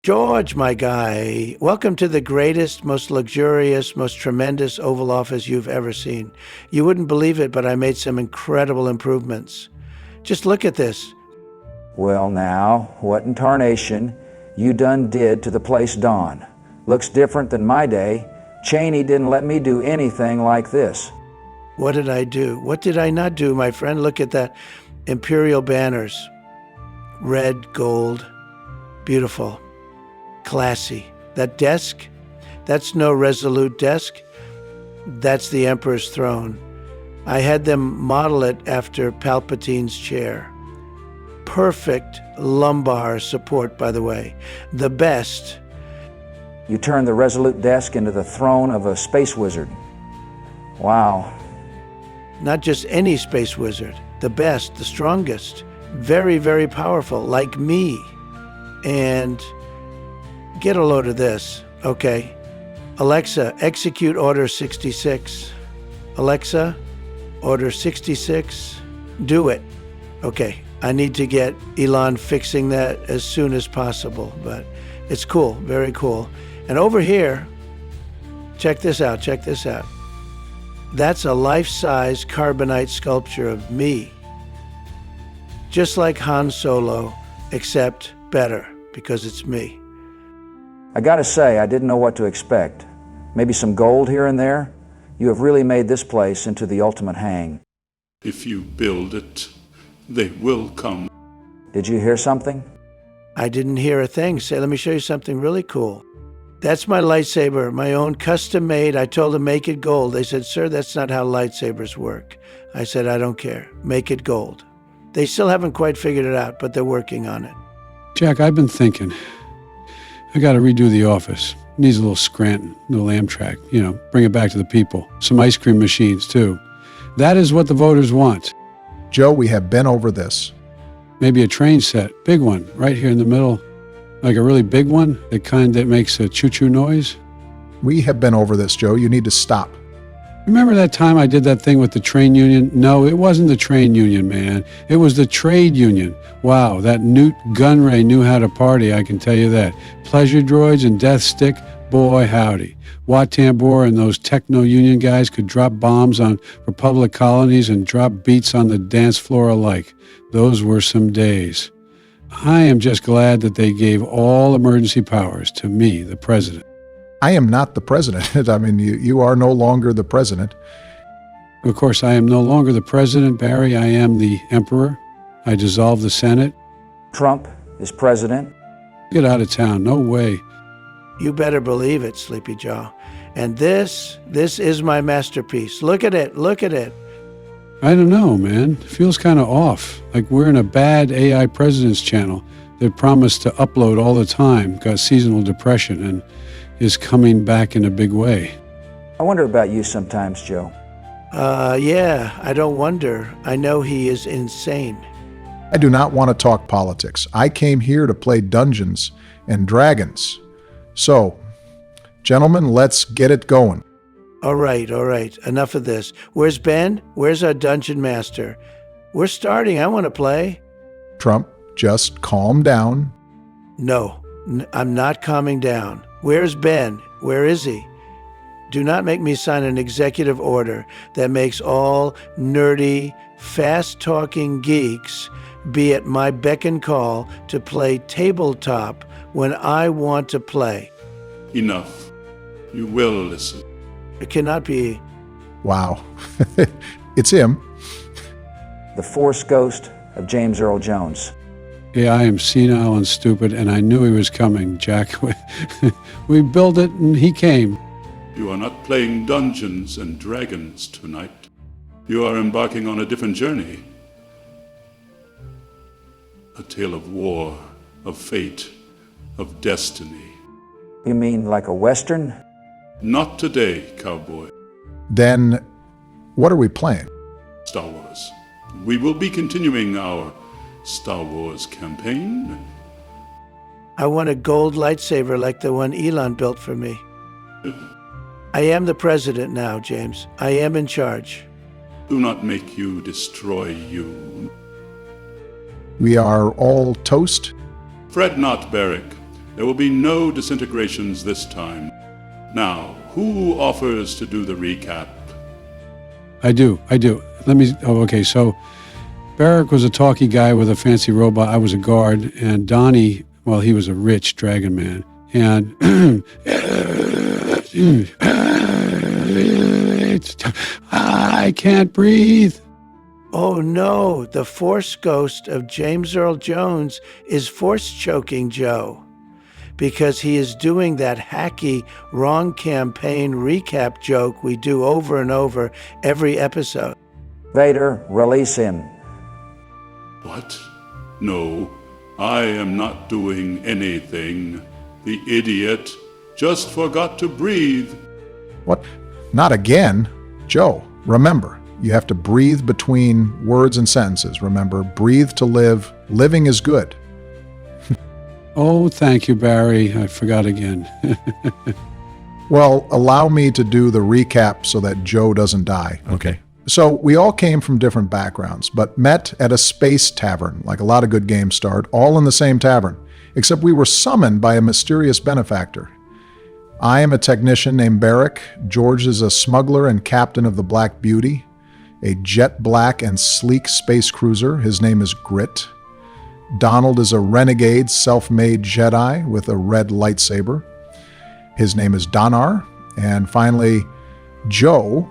George, my guy, welcome to the greatest, most luxurious, most tremendous Oval Office you've ever seen. You wouldn't believe it, but I made some incredible improvements. Just look at this. Well now, what in tarnation you done did to the place Dawn? Looks different than my day. Cheney didn't let me do anything like this. What did I do? What did I not do, my friend? Look at that. Imperial banners. Red, gold. Beautiful. Classy. That desk, that's no Resolute desk. That's the Emperor's throne. I had them model it after Palpatine's chair. Perfect lumbar support, by the way. The best. You turned the Resolute desk into the throne of a space wizard. Wow. Not just any space wizard. The best, the strongest. Very, very powerful, like me. And get a load of this, okay? Alexa, execute Order 66. Alexa, Order 66, do it. Okay, I need to get Elon fixing that as soon as possible, but it's cool, very cool. And over here, check this out, check this out. That's a life-size carbonite sculpture of me. Just like Han Solo, except better, because it's me. I gotta say, I didn't know what to expect. Maybe some gold here and there? You have really made this place into the ultimate hang. If you build it, they will come. Did you hear something? I didn't hear a thing. Say, let me show you something really cool. That's my lightsaber, my own custom made. I told them, make it gold. They said, sir, that's not how lightsabers work. I said, I don't care. Make it gold. They still haven't quite figured it out, but they're working on it. Jack, I've been thinking. I got to redo the office. Needs a little Scranton, a little Amtrak, bring it back to the people. Some ice cream machines, too. That is what the voters want. Joe, we have been over this. Maybe a train set, big one, right here in the middle. Like a really big one, the kind that makes a choo-choo noise. We have been over this, Joe. You need to stop. Remember that time I did that thing with the train union? No, it wasn't the train union, man. It was the trade union. Wow, that Newt Gunray knew how to party, I can tell you that. Pleasure droids and death stick, boy howdy. Wat Tambor and those techno-union guys could drop bombs on Republic colonies and drop beats on the dance floor alike. Those were some days. I am just glad that they gave all emergency powers to me, the president. I am not the president. I mean, you are no longer the president. Of course, I am no longer the president, Barry. I am the emperor. I dissolved the Senate. Trump is president. Get out of town. No way. You better believe it, Sleepy Joe. And this is my masterpiece. Look at it. Look at it. I don't know, man. It feels kind of off. Like we're in a bad AI president's channel that promised to upload all the time, got seasonal depression, and is coming back in a big way. I wonder about you sometimes, Joe. Yeah, I don't wonder. I know he is insane. I do not want to talk politics. I came here to play Dungeons and Dragons. So, gentlemen, let's get it going. All right. Enough of this. Where's Ben? Where's our dungeon master? We're starting. I want to play. Trump, just calm down. No, I'm not calming down. Where's Ben? Where is he? Do not make me sign an executive order that makes all nerdy, fast-talking geeks be at my beck and call to play tabletop when I want to play. Enough. You will listen. It cannot be. Wow. It's him. The Force ghost of James Earl Jones. Yeah, I am senile and stupid, and I knew he was coming, Jack. We built it, and he came. You are not playing Dungeons and Dragons tonight. You are embarking on a different journey. A tale of war, of fate, of destiny. You mean like a Western? Not today, cowboy. Then, what are we playing? Star Wars. We will be continuing our Star Wars campaign. I want a gold lightsaber like the one Elon built for me. I am the president now, James. I am in charge. Do not make you destroy you. We are all toast. Fret not, Barrick. There will be no disintegrations this time. Now, who offers to do the recap? I do. Okay, so Barrick was a talky guy with a fancy robot. I was a guard. And Donnie, well, he was a rich dragon man. And I can't breathe. Oh no, the Force ghost of James Earl Jones is force choking Joe because he is doing that hacky wrong campaign recap joke we do over and over every episode. Vader, release him. What? No, I am not doing anything. The idiot just forgot to breathe. What? Not again. Joe, remember, you have to breathe between words and sentences. Remember, breathe to live. Living is good. Oh, thank you, Barry. I forgot again. Well, allow me to do the recap so that Joe doesn't die. Okay. So we all came from different backgrounds, but met at a space tavern, like a lot of good games start, all in the same tavern, except we were summoned by a mysterious benefactor. I am a technician named Barrick. George is a smuggler and captain of the Black Beauty, a jet black and sleek space cruiser. His name is Grit. Donald is a renegade, self-made Jedi with a red lightsaber. His name is Donar. And finally, Joe.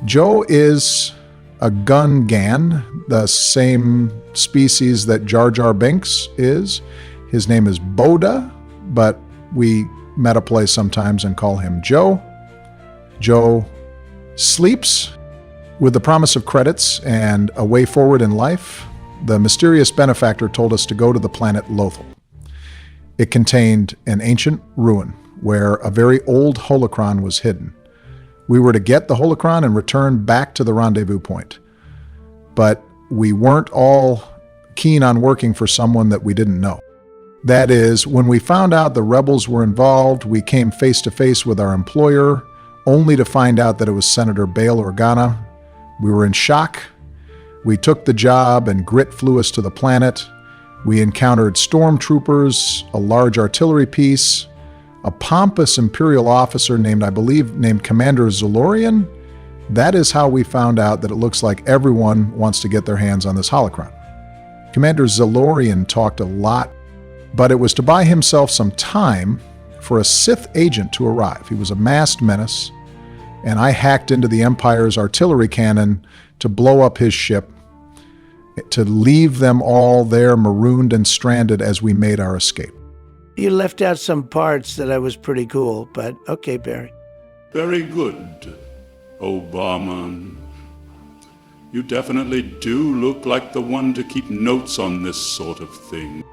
Joe is a Gungan, the same species that Jar Jar Binks is. His name is Boda, but we meta play sometimes and call him Joe. Joe sleeps with the promise of credits and a way forward in life. The mysterious benefactor told us to go to the planet Lothal. It contained an ancient ruin where a very old holocron was hidden. We were to get the holocron and return back to the rendezvous point. But we weren't all keen on working for someone that we didn't know. That is, when we found out the rebels were involved, we came face to face with our employer, only to find out that it was Senator Bail Organa. We were in shock. We took the job and Grit flew us to the planet. We encountered stormtroopers, a large artillery piece, a pompous Imperial officer named Commander Zolorian. That is how we found out that it looks like everyone wants to get their hands on this holocron. Commander Zolorian talked a lot, but it was to buy himself some time for a Sith agent to arrive. He was a masked menace, and I hacked into the Empire's artillery cannon to blow up his ship, to leave them all there marooned and stranded as we made our escape. You left out some parts that I was pretty cool, but okay, Barry. Very good, Obama. You definitely do look like the one to keep notes on this sort of thing.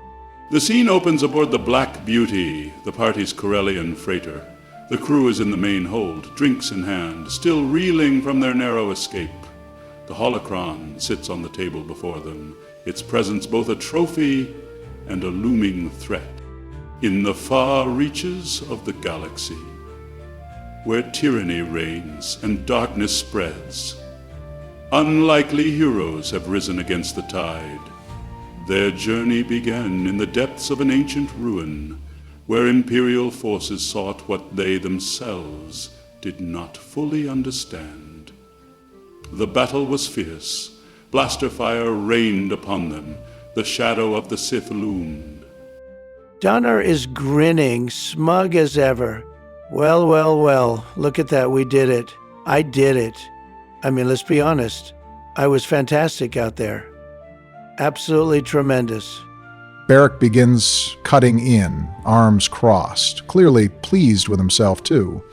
The scene opens aboard the Black Beauty, the party's Corellian freighter. The crew is in the main hold, drinks in hand, still reeling from their narrow escape. The holocron sits on the table before them, its presence both a trophy and a looming threat. In the far reaches of the galaxy, where tyranny reigns and darkness spreads, unlikely heroes have risen against the tide. Their journey began in the depths of an ancient ruin, where Imperial forces sought what they themselves did not fully understand. The battle was fierce. Blaster fire rained upon them. The shadow of the Sith loomed. Donner is grinning, smug as ever. Well, well, well, look at that, we did it. I did it. I mean, let's be honest. I was fantastic out there. Absolutely tremendous. Barrick begins cutting in, arms crossed, clearly pleased with himself too.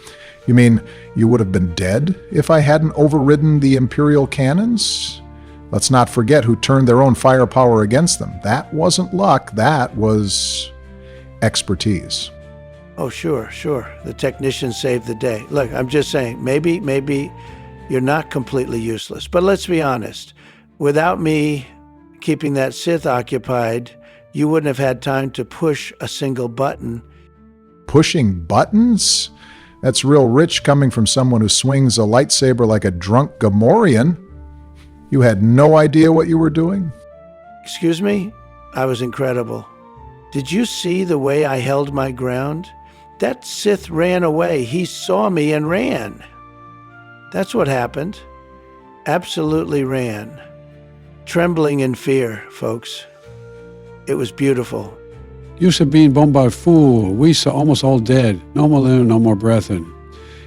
You mean you would have been dead if I hadn't overridden the Imperial cannons? Let's not forget who turned their own firepower against them. That wasn't luck, that was expertise. Oh, sure. The technician saved the day. Look, I'm just saying, maybe you're not completely useless. But let's be honest. Without me keeping that Sith occupied, you wouldn't have had time to push a single button. Pushing buttons? That's real rich coming from someone who swings a lightsaber like a drunk Gamorrean. You had no idea what you were doing? Excuse me? I was incredible. Did you see the way I held my ground? That Sith ran away. He saw me and ran. That's what happened. Absolutely ran. Trembling in fear, folks. It was beautiful. Used to being bombarded fool. We saw almost all dead. No more living, no more breathing.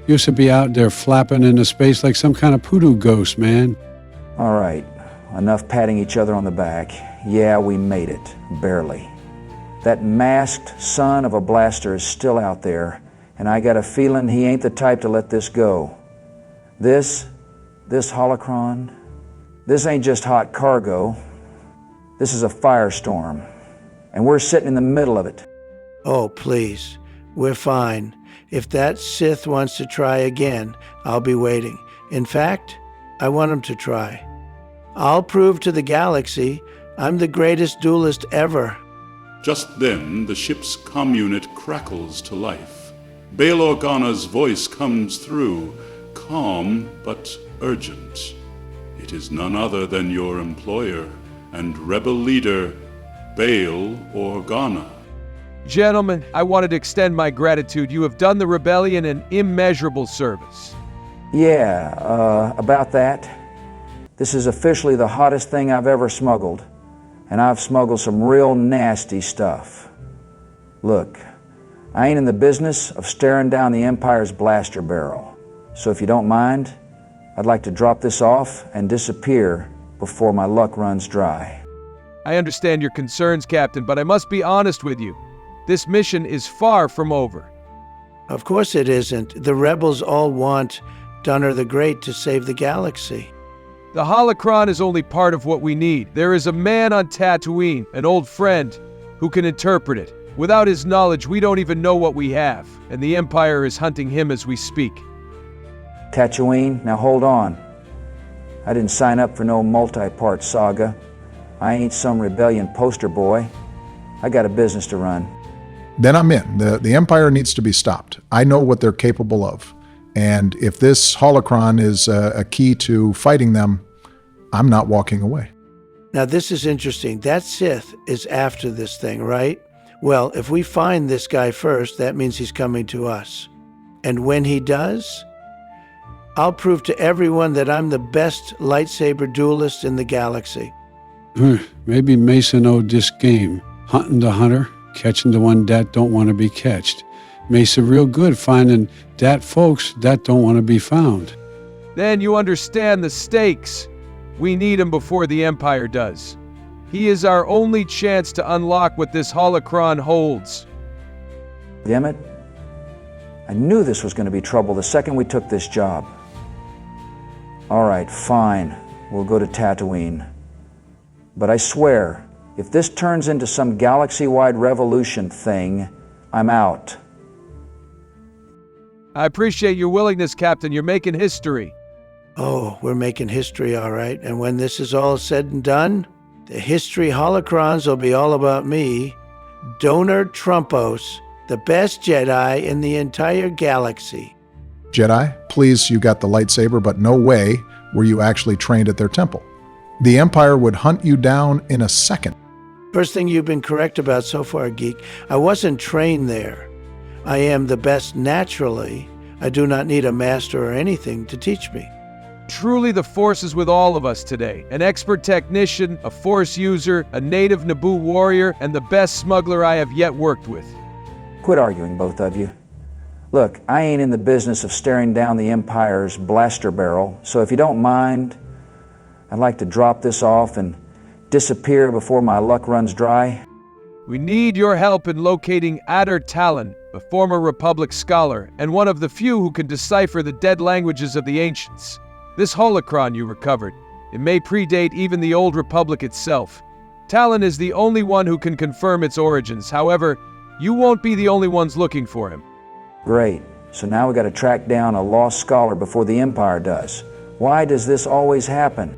Used to be out there flapping into space like some kind of poodoo ghost, man. All right, enough patting each other on the back. Yeah, we made it. Barely. That masked son of a blaster is still out there, and I got a feeling he ain't the type to let this go. This holocron, this ain't just hot cargo. This is a firestorm, and we're sitting in the middle of it. Oh, please. We're fine. If that Sith wants to try again, I'll be waiting. In fact, I want him to try. I'll prove to the galaxy I'm the greatest duelist ever. Just then, the ship's comm unit crackles to life. Bail Organa's voice comes through, calm but urgent. It is none other than your employer and rebel leader, Bail Organa. Gentlemen, I wanted to extend my gratitude. You have done the rebellion an immeasurable service. Yeah, about that. This is officially the hottest thing I've ever smuggled, and I've smuggled some real nasty stuff. Look, I ain't in the business of staring down the Empire's blaster barrel, so if you don't mind, I'd like to drop this off and disappear before my luck runs dry. I understand your concerns, Captain, but I must be honest with you. This mission is far from over. Of course it isn't. The rebels all want Dunner the Great to save the galaxy. The holocron is only part of what we need. There is a man on Tatooine, an old friend, who can interpret it. Without his knowledge, we don't even know what we have, and the Empire is hunting him as we speak. Tatooine, now hold on. I didn't sign up for no multi-part saga. I ain't some rebellion poster boy. I got a business to run. Then I'm in. The Empire needs to be stopped. I know what they're capable of. And if this holocron is a key to fighting them, I'm not walking away. Now, this is interesting. That Sith is after this thing, right? Well, if we find this guy first, that means he's coming to us. And when he does, I'll prove to everyone that I'm the best lightsaber duelist in the galaxy. Maybe Mason know this game. Hunting the hunter, catching the one that don't want to be catched. Mesa real good finding that folks that don't want to be found. Then you understand the stakes. We need him before the Empire does. He is our only chance to unlock what this holocron holds. Damn it. I knew this was going to be trouble the second we took this job. All right, fine. We'll go to Tatooine. But I swear, if this turns into some galaxy-wide revolution thing, I'm out. I appreciate your willingness, Captain. You're making history. Oh, we're making history, all right. And when this is all said and done, the history holocrons will be all about me, Donor Trumpos, the best Jedi in the entire galaxy. Jedi, please, you got the lightsaber, but no way were you actually trained at their temple. The Empire would hunt you down in a second. First thing you've been correct about so far, Geek. I wasn't trained there. I am the best naturally. I do not need a master or anything to teach me. Truly the Force is with all of us today. An expert technician, a Force user, a native Naboo warrior, and the best smuggler I have yet worked with. Quit arguing, both of you. Look, I ain't in the business of staring down the Empire's blaster barrel, so if you don't mind, I'd like to drop this off and disappear before my luck runs dry. We need your help in locating Adder Talon, a former Republic scholar, and one of the few who can decipher the dead languages of the ancients. This holocron you recovered, it may predate even the old Republic itself. Talon is the only one who can confirm its origins. However, you won't be the only ones looking for him. Great. So now we got to track down a lost scholar before the Empire does. Why does this always happen?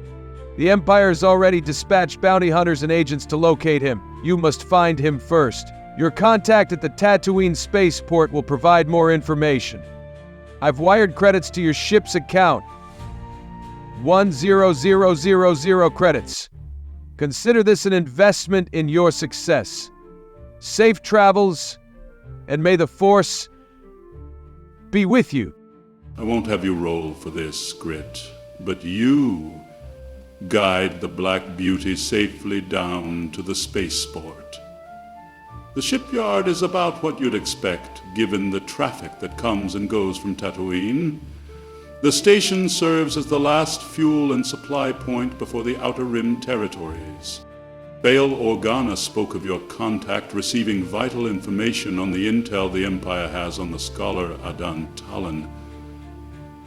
The Empire's already dispatched bounty hunters and agents to locate him. You must find him first. Your contact at the Tatooine spaceport will provide more information. I've wired credits to your ship's account. 10000 credits. Consider this an investment in your success. Safe travels, and may the Force be with you. I won't have you roll for this, Grit, but you guide the Black Beauty safely down to the spaceport. The shipyard is about what you'd expect, given the traffic that comes and goes from Tatooine. The station serves as the last fuel and supply point before the Outer Rim territories. Bail Organa spoke of your contact receiving vital information on the intel the Empire has on the scholar Adan Talon.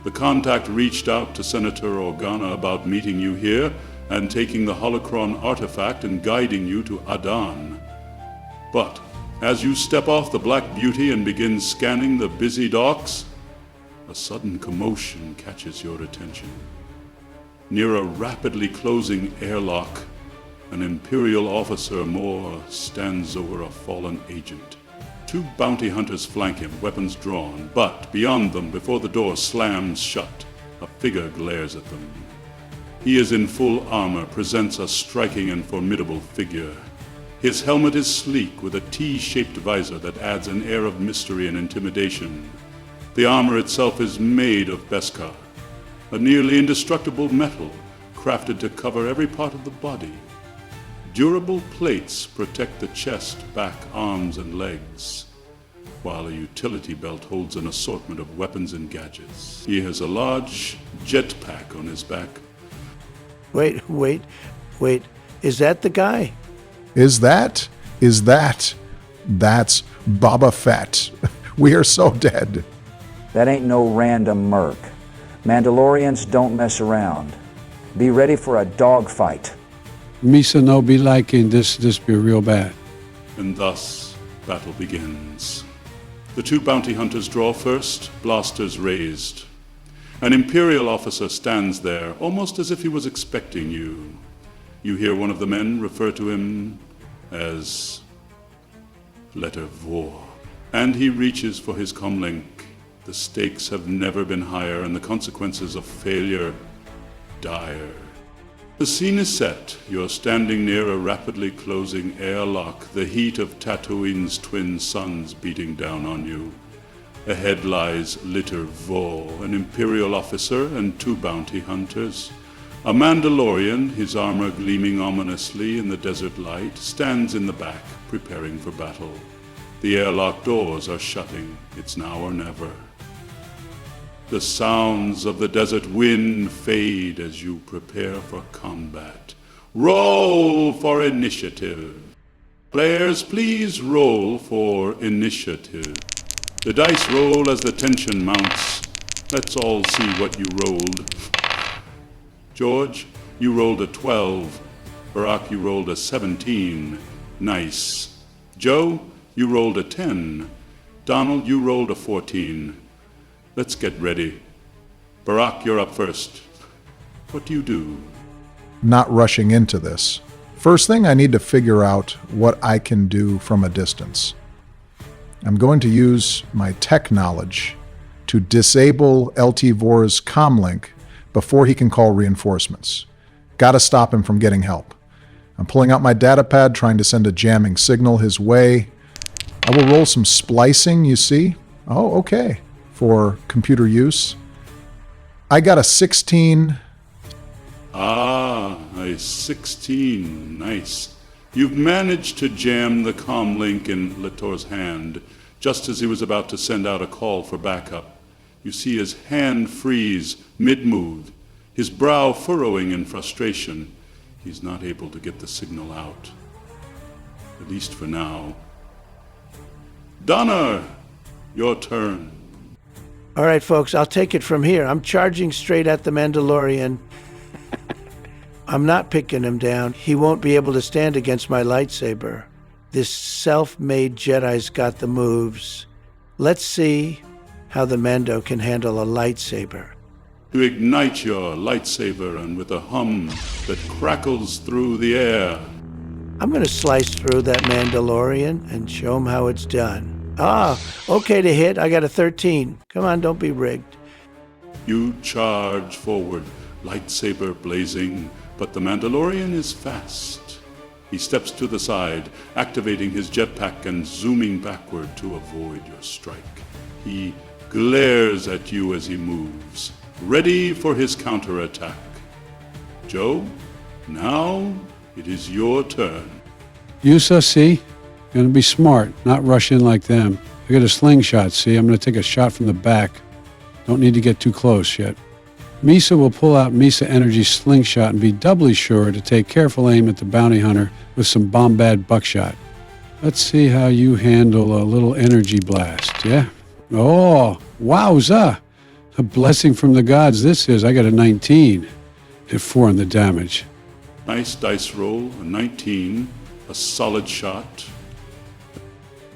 The contact reached out to Senator Organa about meeting you here and taking the holocron artifact and guiding you to Adan. But as you step off the Black Beauty and begin scanning the busy docks, a sudden commotion catches your attention. Near a rapidly closing airlock, an Imperial officer Moore stands over a fallen agent. 2 bounty hunters flank him, weapons drawn, but beyond them, before the door slams shut, a figure glares at them. He is in full armor, presents a striking and formidable figure. His helmet is sleek with a T-shaped visor that adds an air of mystery and intimidation. The armor itself is made of Beskar, a nearly indestructible metal crafted to cover every part of the body. Durable plates protect the chest, back, arms, and legs, while a utility belt holds an assortment of weapons and gadgets. He has a large jetpack on his back. Wait. Is that the guy? Is that? That's Boba Fett. We are so dead. That ain't no random merc. Mandalorians don't mess around. Be ready for a dogfight. Misa no be liking this be real bad. And thus, battle begins. The 2 bounty hunters draw first, blasters raised. An Imperial officer stands there, almost as if he was expecting you. You hear one of the men refer to him as Letter Vor. And he reaches for his comlink. The stakes have never been higher, and the consequences of failure dire. The scene is set. You're standing near a rapidly closing airlock, the heat of Tatooine's twin suns beating down on you. Ahead lies Litter Vor, an Imperial officer, and 2 bounty hunters. A Mandalorian, his armor gleaming ominously in the desert light, stands in the back, preparing for battle. The airlock doors are shutting. It's now or never. The sounds of the desert wind fade as you prepare for combat. Roll for initiative. Players, please roll for initiative. The dice roll as the tension mounts. Let's all see what you rolled. George, you rolled a 12. Barack, you rolled a 17. Nice. Joe, you rolled a 10. Donald, you rolled a 14. Let's get ready. Barack, you're up first. What do you do? Not rushing into this. First thing, I need to figure out what I can do from a distance. I'm going to use my tech knowledge to disable LT Vor's comlink before he can call reinforcements. Gotta stop him from getting help. I'm pulling out my datapad, trying to send a jamming signal his way. I will roll some splicing, you see. Oh, okay. For computer use. I got a 16. Ah, a 16. Nice. You've managed to jam the comm link in Lator's hand just as he was about to send out a call for backup. You see his hand freeze mid-move, his brow furrowing in frustration. He's not able to get the signal out. At least for now. Donna, your turn. All right, folks, I'll take it from here. I'm charging straight at the Mandalorian. I'm not picking him down. He won't be able to stand against my lightsaber. This self-made Jedi's got the moves. Let's see how the Mando can handle a lightsaber. You ignite your lightsaber, and with a hum that crackles through the air, I'm going to slice through that Mandalorian and show him how it's done. Ah, okay to hit. I got a 13. Come on, don't be rigged. you charge forward, lightsaber blazing, but the Mandalorian is fast. He steps to the side, activating his jetpack and zooming backward to avoid your strike. He glares at you as he moves, ready for his counterattack. Joe, now it is your turn. Yusa, see? Gonna be smart, not rush in like them. I got a slingshot, see? I'm gonna take a shot from the back. Don't need to get too close yet. Misa will pull out Misa Energy's slingshot and be doubly sure to take careful aim at the bounty hunter with some bombad buckshot. Let's see how you handle a little energy blast, yeah? Oh, wowza! A blessing from the gods this is. I got a 19. Hit 4 on the damage. Nice dice roll, a 19, a solid shot.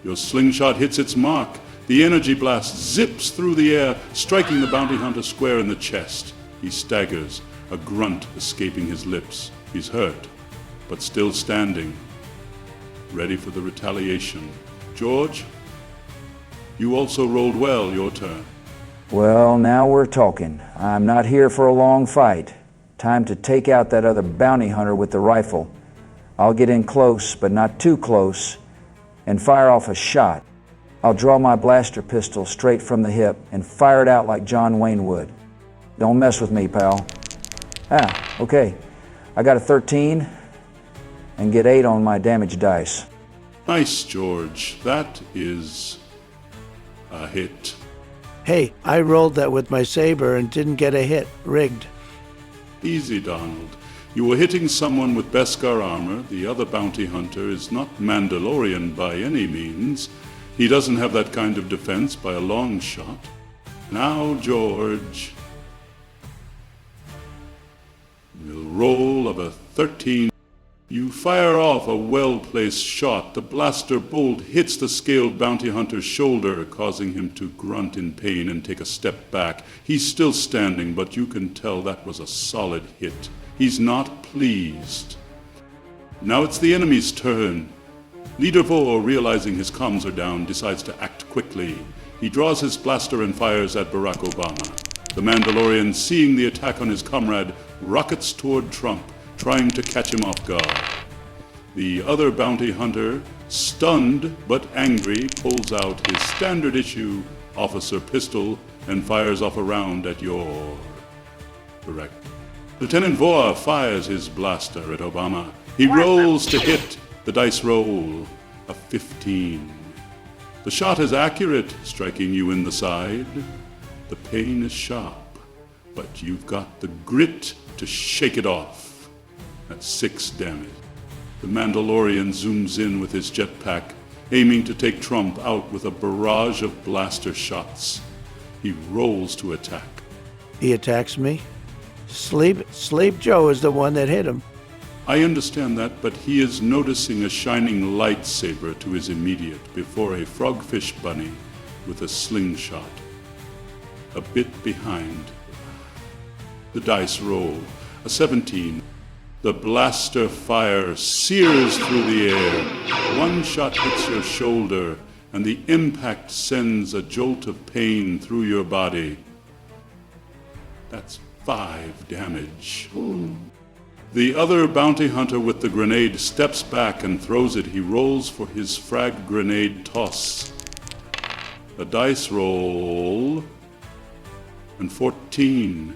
Your slingshot hits its mark. The energy blast zips through the air, striking the bounty hunter square in the chest. He staggers, a grunt escaping his lips. He's hurt, but still standing, ready for the retaliation. George, you also rolled well. Your turn. Well, now we're talking. I'm not here for a long fight. Time to take out that other bounty hunter with the rifle. I'll get in close, but not too close, and fire off a shot. I'll draw my blaster pistol straight from the hip and fire it out like John Wayne would. Don't mess with me, pal. Okay. I got a 13 and get 8 on my damage dice. Nice, George. That is a hit. Hey, I rolled that with my saber and didn't get a hit. Rigged. Easy, Donald. You were hitting someone with Beskar armor. The other bounty hunter is not Mandalorian by any means. He doesn't have that kind of defense by a long shot. Now, George, will roll of a 13. You fire off a well-placed shot. The blaster bolt hits the scaled bounty hunter's shoulder, causing him to grunt in pain and take a step back. He's still standing, but you can tell that was a solid hit. He's not pleased. Now it's the enemy's turn. Leader Vor, realizing his comms are down, decides to act quickly. He draws his blaster and fires at Barack Obama. The Mandalorian, seeing the attack on his comrade, rockets toward Trump, trying to catch him off guard. The other bounty hunter, stunned but angry, pulls out his standard issue officer pistol and fires off a round at your director. Lieutenant Vor fires his blaster at Obama. He rolls to hit. The dice roll, a 15. The shot is accurate, striking you in the side. The pain is sharp, but you've got the grit to shake it off. That's 6 damage. The Mandalorian zooms in with his jetpack, aiming to take Trump out with a barrage of blaster shots. He rolls to attack. He attacks me. Sleep Joe is the one that hit him. I understand that, but he is noticing a shining lightsaber to his immediate before a frogfish bunny with a slingshot. A bit behind. The dice roll, a 17. The blaster fire sears through the air. One shot hits your shoulder, and the impact sends a jolt of pain through your body. That's 5 damage. The other bounty hunter with the grenade steps back and throws it. He rolls for his frag grenade toss. A dice roll, and 14.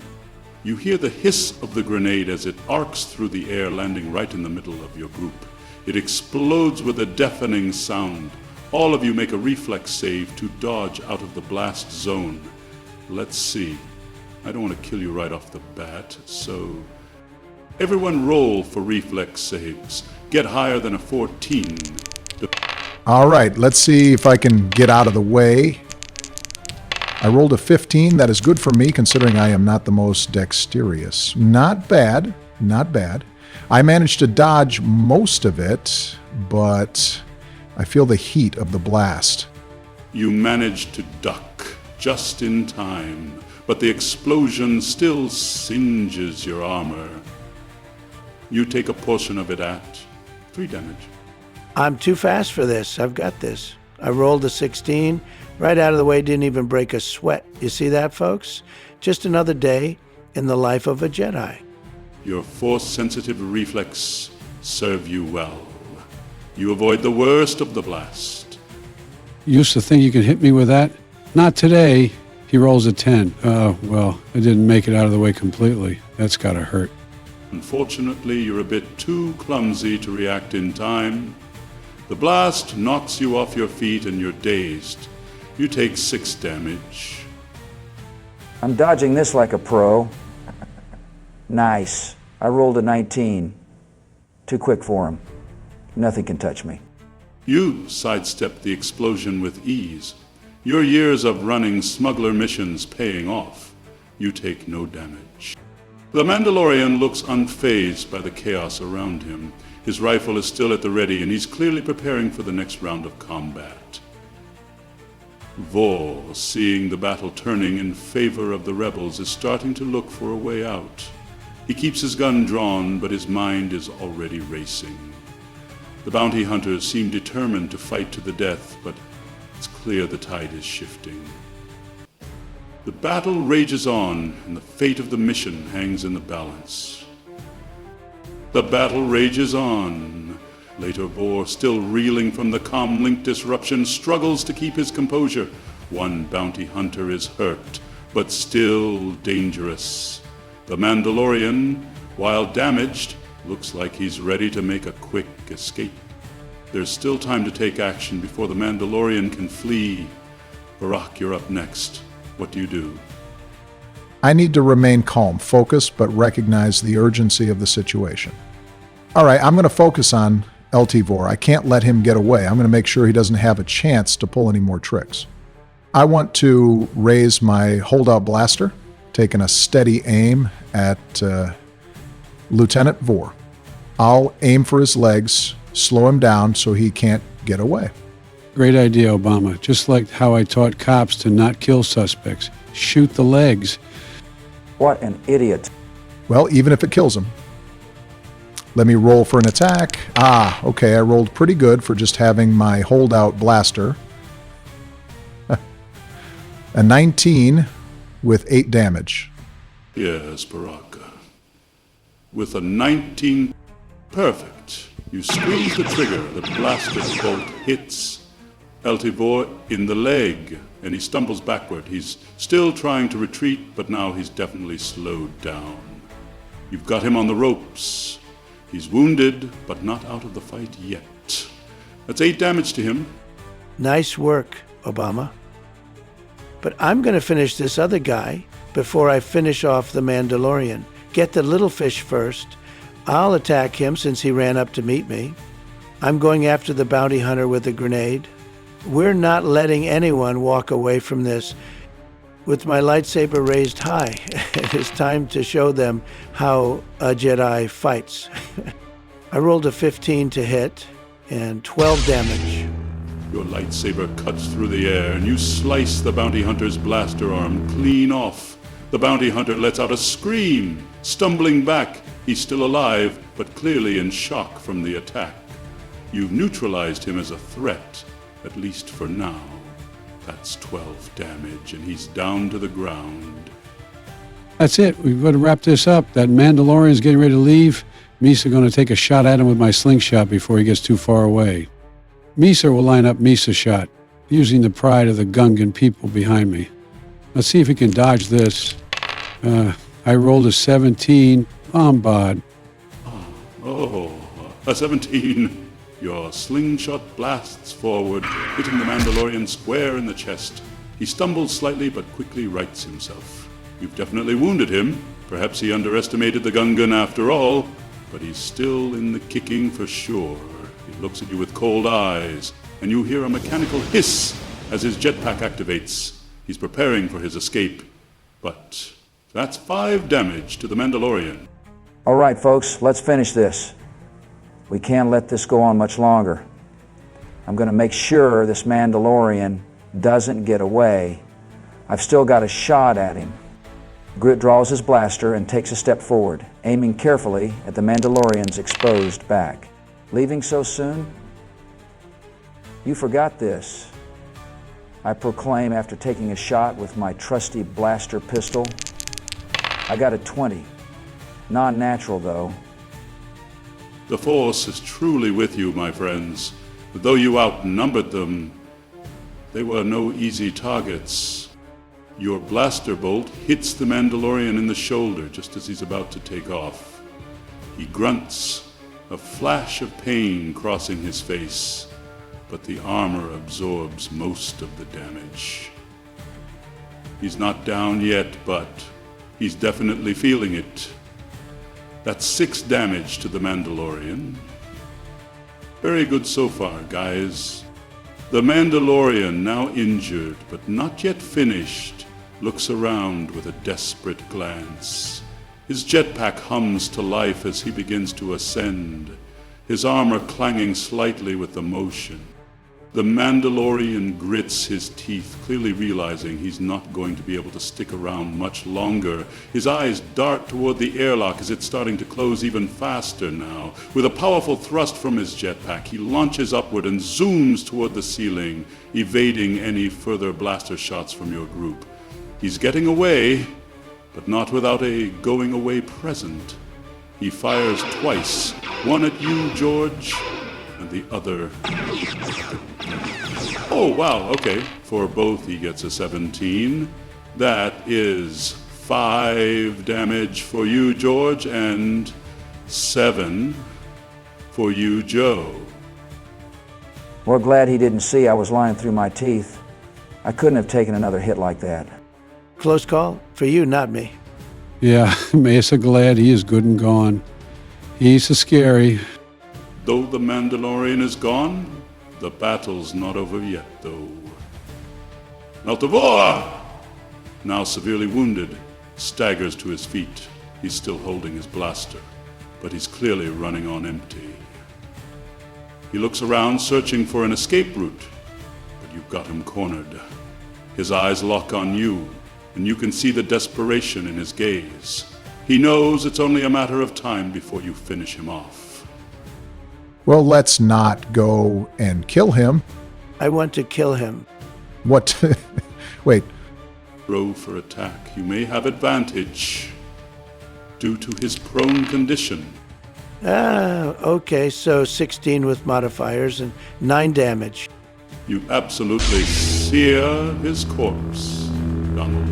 You hear the hiss of the grenade as it arcs through the air, landing right in the middle of your group. It explodes with a deafening sound. All of you make a reflex save to dodge out of the blast zone. Let's see. I don't want to kill you right off the bat, so everyone roll for reflex saves. Get higher than a 14. All right, let's see if I can get out of the way. I rolled a 15. That is good for me, considering I am not the most dexterous. Not bad, not bad. I managed to dodge most of it, but I feel the heat of the blast. You manage to duck just in time, but the explosion still singes your armor. You take a portion of it at 3 damage. I'm too fast for this. I've got this. I rolled a 16. Right out of the way, didn't even break a sweat. You see that, folks? Just another day in the life of a Jedi. Your force-sensitive reflex serve you well. You avoid the worst of the blast. Used to think you could hit me with that? Not today. He rolls a 10. Oh, well, I didn't make it out of the way completely. That's gotta hurt. Unfortunately, you're a bit too clumsy to react in time. The blast knocks you off your feet and you're dazed. You take 6 damage. I'm dodging this like a pro. Nice. I rolled a 19. Too quick for him. Nothing can touch me. You sidestep the explosion with ease. Your years of running smuggler missions paying off. You take no damage. The Mandalorian looks unfazed by the chaos around him. His rifle is still at the ready, and he's clearly preparing for the next round of combat. Vor, seeing the battle turning in favor of the rebels, is starting to look for a way out. He keeps his gun drawn, but his mind is already racing. The bounty hunters seem determined to fight to the death, but it's clear the tide is shifting. The battle rages on, and the fate of the mission hangs in the balance. The battle rages on. Later, Vor, still reeling from the comm-link disruption, struggles to keep his composure. One bounty hunter is hurt, but still dangerous. The Mandalorian, while damaged, looks like he's ready to make a quick escape. There's still time to take action before the Mandalorian can flee. Barack, you're up next. What do you do? I need to remain calm, focused, but recognize the urgency of the situation. All right, I'm going to focus on LT Vor. I can't let him get away. I'm going to make sure he doesn't have a chance to pull any more tricks. I want to raise my holdout blaster, taking a steady aim at Lieutenant Vor. I'll aim for his legs, slow him down so he can't get away. Great idea, Obama. Just like how I taught cops to not kill suspects. Shoot the legs. What an idiot. Well, even if it kills him. Let me roll for an attack. Okay, I rolled pretty good for just having my holdout blaster. A 19 with 8 damage. Yes, Barack. With a 19, perfect. You squeeze the trigger, the blaster bolt hits Vor in the leg, and he stumbles backward. He's still trying to retreat, but now he's definitely slowed down. You've got him on the ropes. He's wounded, but not out of the fight yet. That's 8 damage to him. Nice work, Obama. But I'm going to finish this other guy before I finish off the Mandalorian. Get the little fish first. I'll attack him since he ran up to meet me. I'm going after the bounty hunter with a grenade. We're not letting anyone walk away from this. With my lightsaber raised high, it is time to show them how a Jedi fights. I rolled a 15 to hit and 12 damage. Your lightsaber cuts through the air, and you slice the bounty hunter's blaster arm clean off. The bounty hunter lets out a scream, stumbling back. He's still alive, but clearly in shock from the attack. You've neutralized him as a threat, at least for now. That's 12 damage, and he's down to the ground. That's it. We've got to wrap this up. That Mandalorian's getting ready to leave. Misa going to take a shot at him with my slingshot before he gets too far away. Misa will line up Misa's shot, using the pride of the Gungan people behind me. Let's see if he can dodge this. I rolled a 17 on bod. Oh, a 17. Your slingshot blasts forward, hitting the Mandalorian square in the chest. He stumbles slightly, but quickly rights himself. You've definitely wounded him. Perhaps he underestimated the Gungan after all, but he's still in the kicking for sure. He looks at you with cold eyes, and you hear a mechanical hiss as his jetpack activates. He's preparing for his escape, but that's 5 damage to the Mandalorian. All right, folks, let's finish this. We can't let this go on much longer. I'm going to make sure this Mandalorian doesn't get away. I've still got a shot at him. Grit draws his blaster and takes a step forward, aiming carefully at the Mandalorian's exposed back. Leaving so soon? You forgot this. I proclaim after taking a shot with my trusty blaster pistol. I got a 20. Non-natural, though. The Force is truly with you, my friends. But though you outnumbered them, they were no easy targets. Your blaster bolt hits the Mandalorian in the shoulder just as he's about to take off. He grunts, a flash of pain crossing his face, but the armor absorbs most of the damage. He's not down yet, but he's definitely feeling it. That's 6 damage to the Mandalorian. Very good so far, guys. The Mandalorian, now injured but not yet finished, looks around with a desperate glance. His jetpack hums to life as he begins to ascend, his armor clanging slightly with the motion. The Mandalorian grits his teeth, clearly realizing he's not going to be able to stick around much longer. His eyes dart toward the airlock as it's starting to close even faster now. With a powerful thrust from his jetpack, he launches upward and zooms toward the ceiling, evading any further blaster shots from your group. He's getting away, but not without a going-away present. He fires twice, one at you, George, and the other. Oh, wow, okay. For both, he gets a 17. That is 5 damage for you, George, and 7 for you, Joe. Well, glad he didn't see I was lying through my teeth. I couldn't have taken another hit like that. Close call? For you, not me. Yeah, Mesa glad he is good and gone. He's so scary. Though the Mandalorian is gone, the battle's not over yet, though. Altavor, now severely wounded, staggers to his feet. He's still holding his blaster, but he's clearly running on empty. He looks around, searching for an escape route, but you've got him cornered. His eyes lock on you, and you can see the desperation in his gaze. He knows it's only a matter of time before you finish him off. Well, let's not go and kill him. I want to kill him. What? Wait, Roll for attack. You may have advantage due to his prone condition. Okay, so 16 with modifiers and 9 damage. You absolutely sear his corpse, Donald.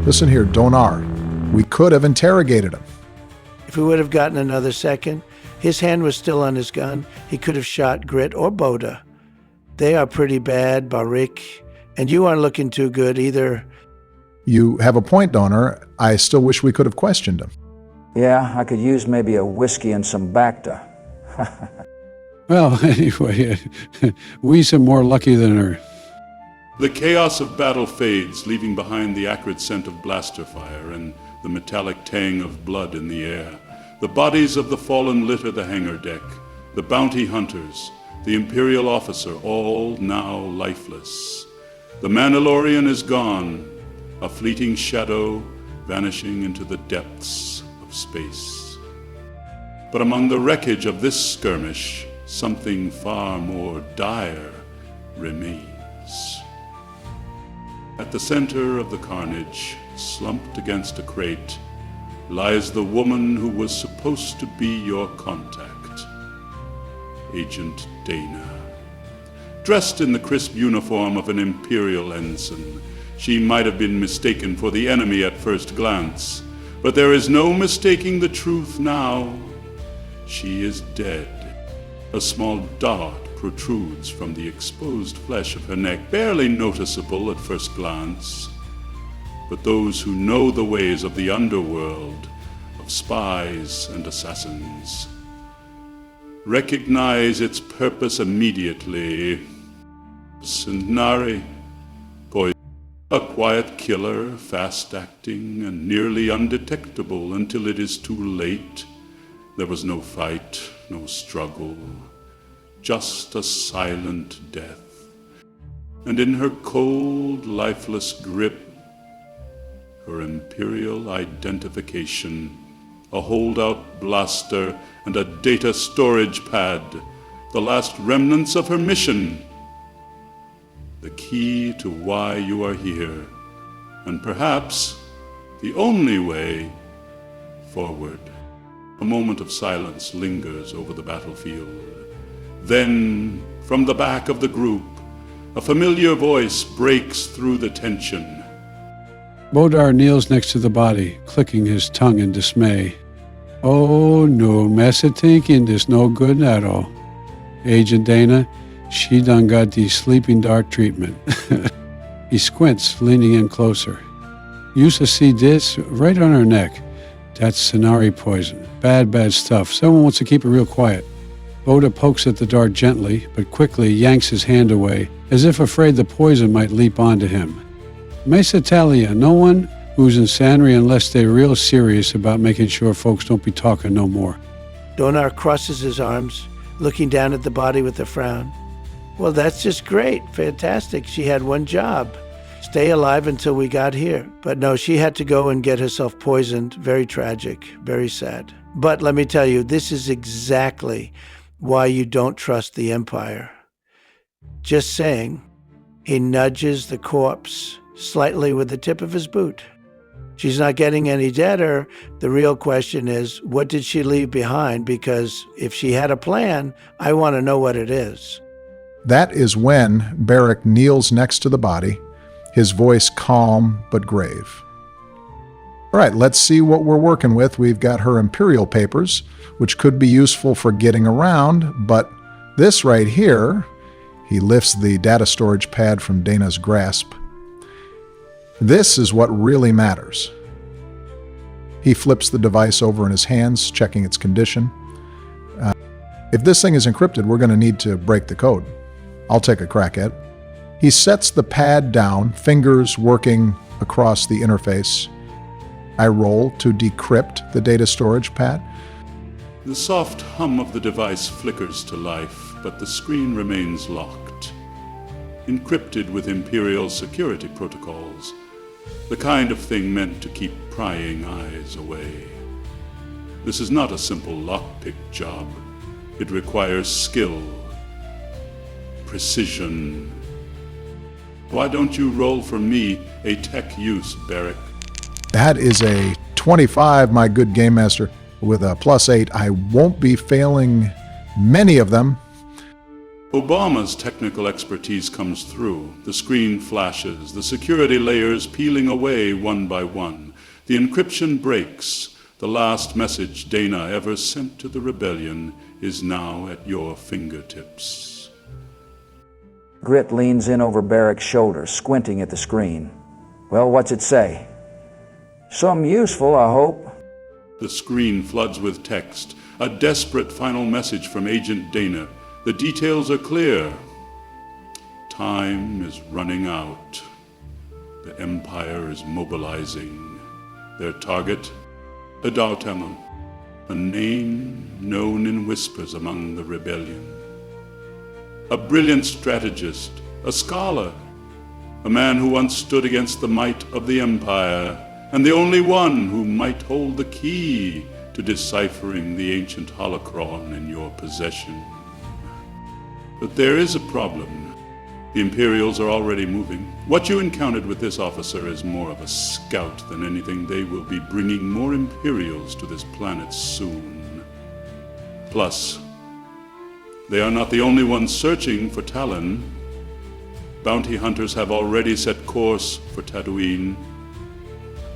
listen here, Donar. We could have interrogated him. If we would have gotten another second, his hand was still on his gun. He could have shot Grit or Boda. They are pretty bad, Barik, and you aren't looking too good either. You have a point, Donar. I still wish we could have questioned him. Yeah, I could use maybe a whiskey and some Bacta. Well, anyway, we some more lucky than her. The chaos of battle fades, leaving behind the acrid scent of blaster fire and the metallic tang of blood in the air. The bodies of the fallen litter the hangar deck, the bounty hunters, the Imperial officer, all now lifeless. The Mandalorian is gone, a fleeting shadow vanishing into the depths of space. But among the wreckage of this skirmish, something far more dire remains. At the center of the carnage, slumped against a crate, lies the woman who was supposed to be your contact, Agent Dana. Dressed in the crisp uniform of an Imperial ensign, she might have been mistaken for the enemy at first glance, but there is no mistaking the truth now. She is dead. A small dart protrudes from the exposed flesh of her neck, barely noticeable at first glance. But those who know the ways of the underworld, of spies and assassins, recognize its purpose immediately. Sindari, poison, a quiet killer, fast-acting and nearly undetectable until it is too late. There was no fight, no struggle, just a silent death. And in her cold, lifeless grip, her Imperial identification, a holdout blaster and a data storage pad, the last remnants of her mission, the key to why you are here, and perhaps the only way forward. A moment of silence lingers over the battlefield. Then, from the back of the group, a familiar voice breaks through the tension. Bodar kneels next to the body, clicking his tongue in dismay. Oh no, Massa thinking this no good at all. Agent Dana, she done got the sleeping dart treatment. He squints, leaning in closer. Used to see this right on her neck. That's Sonari poison. Bad stuff. Someone wants to keep it real quiet. Boda pokes at the dart gently, but quickly yanks his hand away, as if afraid the poison might leap onto him. Mesa Talia, no one who's in Sanri unless they're real serious about making sure folks don't be talking no more. Donar crosses his arms, looking down at the body with a frown. Well, that's just great. Fantastic. She had one job. Stay alive until we got here. But no, she had to go and get herself poisoned. Very tragic. Very sad. But let me tell you, this is exactly why you don't trust the Empire. Just saying. He nudges the corpse slightly with the tip of his boot. She's not getting any deader. The real question is, what did she leave behind? Because if she had a plan, I want to know what it is. That is when Barrick kneels next to the body, his voice calm but grave. All right, let's see what we're working with. We've got her Imperial papers, which could be useful for getting around, but this right here, he lifts the data storage pad from Dana's grasp. This is what really matters. He flips the device over in his hands, checking its condition. If this thing is encrypted, we're going to need to break the code. I'll take a crack at it. He sets the pad down, fingers working across the interface. I roll to decrypt the data storage pad. The soft hum of the device flickers to life, but the screen remains locked. Encrypted with Imperial security protocols, the kind of thing meant to keep prying eyes away. This is not a simple lockpick job. It requires skill, precision. Why don't you roll for me a tech use, Barrick? That is a 25, my good game master. With a +8, I won't be failing many of them. Obama's technical expertise comes through. The screen flashes, the security layers peeling away one by one. The encryption breaks. The last message Dana ever sent to the rebellion is now at your fingertips. Grit leans in over Barrick's shoulder, squinting at the screen. Well, what's it say? Something useful, I hope. The screen floods with text, a desperate final message from Agent Dana. The details are clear. Time is running out. The Empire is mobilizing. Their target, a Dartaman, a name known in whispers among the rebellion. A brilliant strategist, a scholar, a man who once stood against the might of the Empire, and the only one who might hold the key to deciphering the ancient holocron in your possession. But there is a problem. The Imperials are already moving. What you encountered with this officer is more of a scout than anything. They will be bringing more Imperials to this planet soon. Plus, they are not the only ones searching for Talon. Bounty hunters have already set course for Tatooine.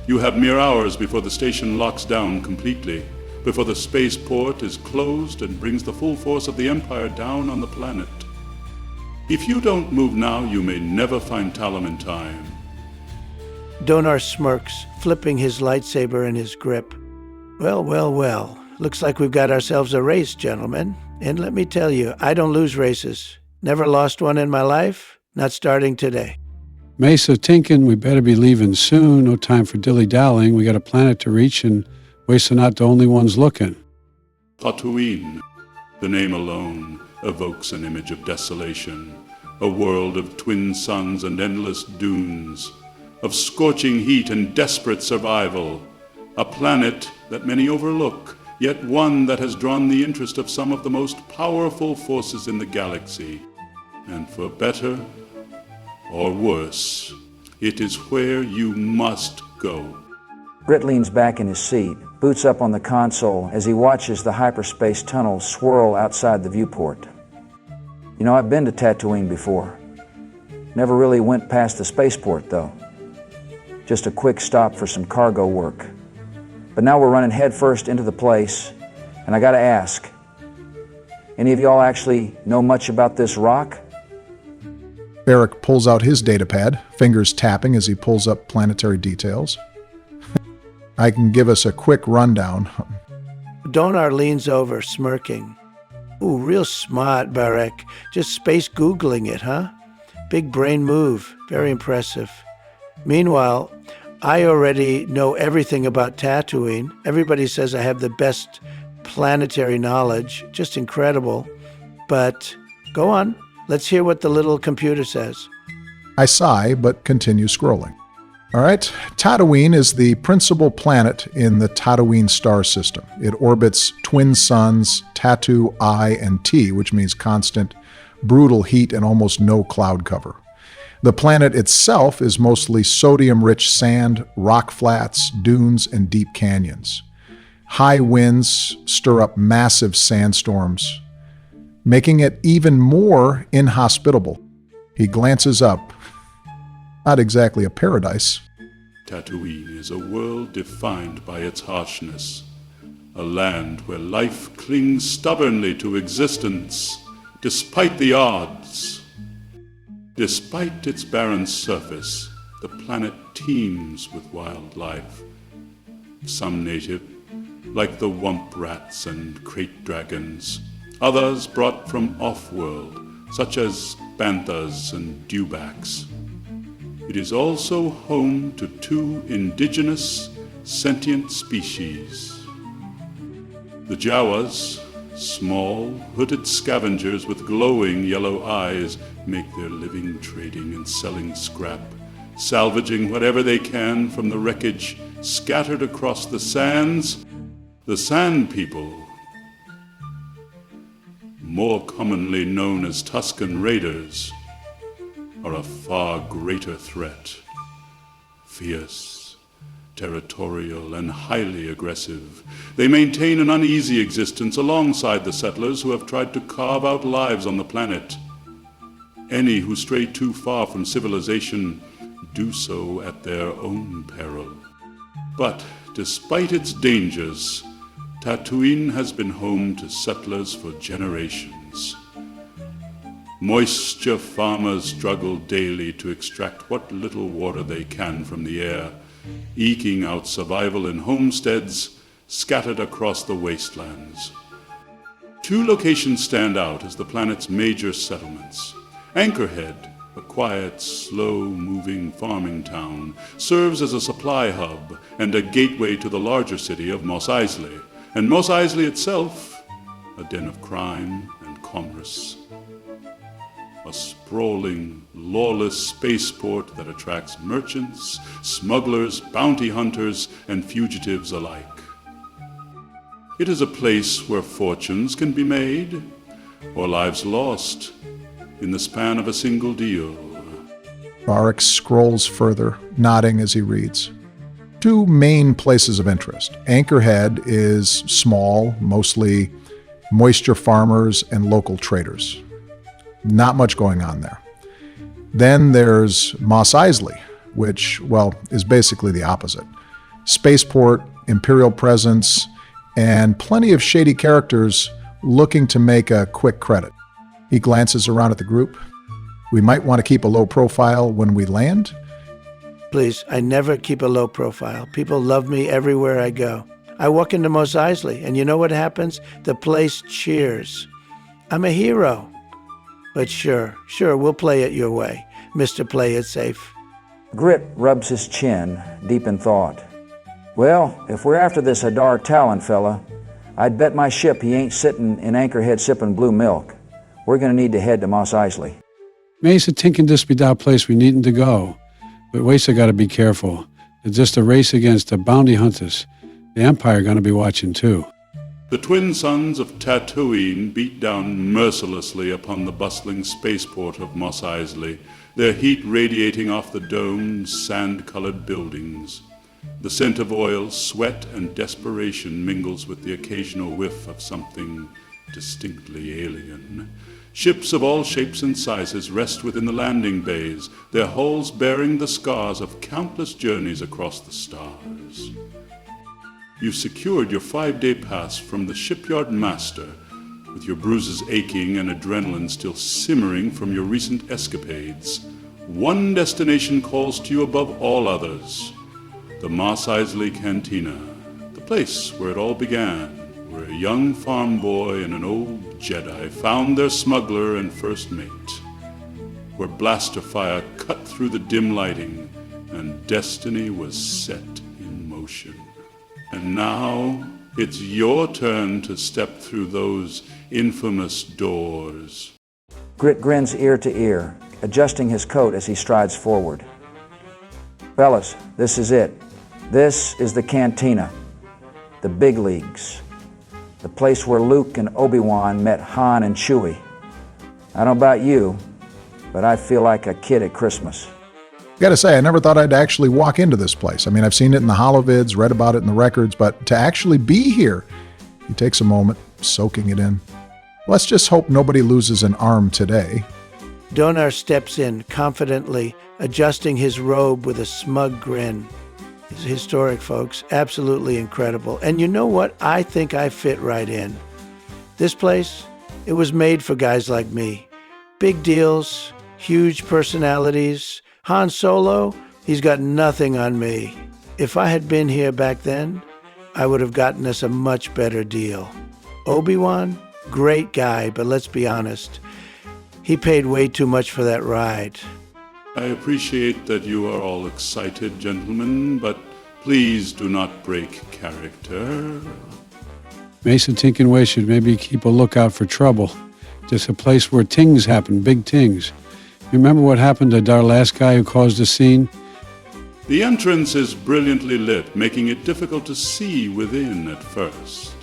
You have mere hours before the station locks down completely, before the spaceport is closed and brings the full force of the Empire down on the planet. If you don't move now, you may never find Talon in time. Donar smirks, flipping his lightsaber in his grip. Well. Looks like we've got ourselves a race, gentlemen. And let me tell you, I don't lose races. Never lost one in my life, not starting today. Mesa Tinkin, we better be leaving soon. No time for dilly-dallying. We got a planet to reach, and we're not the only ones looking. Tatooine, the name alone, evokes an image of desolation, a world of twin suns and endless dunes, of scorching heat and desperate survival, a planet that many overlook, yet one that has drawn the interest of some of the most powerful forces in the galaxy. And for better or worse, it is where you must go. Grit leans back in his seat, boots up on the console as he watches the hyperspace tunnel swirl outside the viewport. You know, I've been to Tatooine before. Never really went past the spaceport, though. Just a quick stop for some cargo work. But now we're running headfirst into the place, and I gotta ask, any of y'all actually know much about this rock? Barrick pulls out his datapad, fingers tapping as he pulls up planetary details. I can give us a quick rundown. Donar leans over, smirking. Ooh, real smart, Barrick. Just space Googling it, huh? Big brain move. Very impressive. Meanwhile, I already know everything about Tatooine. Everybody says I have the best planetary knowledge. Just incredible. But go on. Let's hear what the little computer says. I sigh, but continue scrolling. All right, Tatooine is the principal planet in the Tatooine star system. It orbits twin suns, Tatoo, I, and T, which means constant, brutal heat and almost no cloud cover. The planet itself is mostly sodium-rich sand, rock flats, dunes, and deep canyons. High winds stir up massive sandstorms, making it even more inhospitable. He glances up. Not exactly a paradise. Tatooine is a world defined by its harshness, a land where life clings stubbornly to existence, despite the odds. Despite its barren surface, the planet teems with wildlife. Some native, like the wump rats and crate dragons. Others brought from off-world, such as banthas and dewbacks. It is also home to two indigenous sentient species. The Jawas, small, hooded scavengers with glowing yellow eyes, make their living trading and selling scrap, salvaging whatever they can from the wreckage scattered across the sands. The Sand People, more commonly known as Tusken Raiders, are a far greater threat. Fierce, territorial, and highly aggressive, they maintain an uneasy existence alongside the settlers who have tried to carve out lives on the planet. Any who stray too far from civilization do so at their own peril. But despite its dangers, Tatooine has been home to settlers for generations. Moisture farmers struggle daily to extract what little water they can from the air, eking out survival in homesteads scattered across the wastelands. Two locations stand out as the planet's major settlements. Anchorhead, a quiet, slow-moving farming town, serves as a supply hub and a gateway to the larger city of Mos Eisley, and Mos Eisley itself, a den of crime and commerce. A sprawling, lawless spaceport that attracts merchants, smugglers, bounty hunters, and fugitives alike. It is a place where fortunes can be made, or lives lost, in the span of a single deal. Barrick scrolls further, nodding as he reads. Two main places of interest. Anchorhead is small, mostly moisture farmers and local traders. Not much going on there. Then there's Mos Eisley, which, well, is basically the opposite. Spaceport, Imperial presence, and plenty of shady characters looking to make a quick credit. He glances around at the group. We might want to keep a low profile when we land. Please, I never keep a low profile. People love me everywhere I go. I walk into Mos Eisley, and you know what happens? The place cheers. I'm a hero. But sure, we'll play it your way, Mr. Play It Safe. Grit rubs his chin, deep in thought. Well, if we're after this Hadar Talon fella, I'd bet my ship he ain't sitting in Anchorhead sipping blue milk. We're gonna need to head to Mos Eisley. Mesa tinkin this be that place we needin' to go. But Wesa gotta be careful. It's just a race against the bounty hunters. The Empire gonna be watching too. The twin suns of Tatooine beat down mercilessly upon the bustling spaceport of Mos Eisley, their heat radiating off the domed, sand-colored buildings. The scent of oil, sweat, and desperation mingles with the occasional whiff of something distinctly alien. Ships of all shapes and sizes rest within the landing bays, their hulls bearing the scars of countless journeys across the stars. You've secured your 5-day pass from the shipyard master, with your bruises aching and adrenaline still simmering from your recent escapades. One destination calls to you above all others: the Mos Eisley Cantina, the place where it all began, where a young farm boy and an old Jedi found their smuggler and first mate, where blaster fire cut through the dim lighting and destiny was set in motion. And now it's your turn to step through those infamous doors. Grit grins ear to ear, adjusting his coat as he strides forward. Fellas, this is it. This is the Cantina, the big leagues, the place where Luke and Obi-Wan met Han and Chewie. I don't know about you, but I feel like a kid at Christmas. Gotta say, I never thought I'd actually walk into this place. I mean, I've seen it in the holovids, read about it in the records, but to actually be here, he takes a moment, soaking it in. Let's just hope nobody loses an arm today. Donar steps in confidently, adjusting his robe with a smug grin. It's historic, folks. Absolutely incredible. And you know what? I think I fit right in. This place, it was made for guys like me. Big deals, huge personalities. Han Solo, he's got nothing on me. If I had been here back then, I would have gotten us a much better deal. Obi-Wan, great guy, but let's be honest. He paid way too much for that ride. I appreciate that you are all excited, gentlemen, but please do not break character. Mason Tinkenway should maybe keep a lookout for trouble. Just a place where things happen, big things. Remember what happened to our last guy who caused a scene? The entrance is brilliantly lit, making it difficult to see within at first.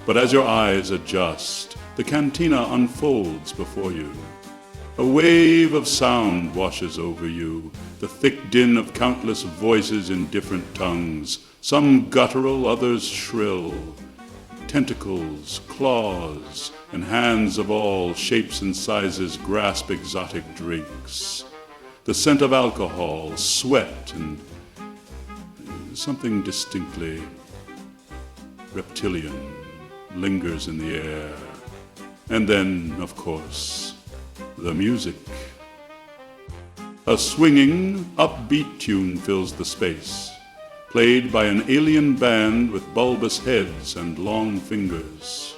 But as your eyes adjust, the cantina unfolds before you. A wave of sound washes over you, the thick din of countless voices in different tongues, some guttural, others shrill. Tentacles, claws, and hands of all shapes and sizes grasp exotic drinks. The scent of alcohol, sweat, and something distinctly reptilian lingers in the air. And then, of course, the music. A swinging, upbeat tune fills the space, played by an alien band with bulbous heads and long fingers.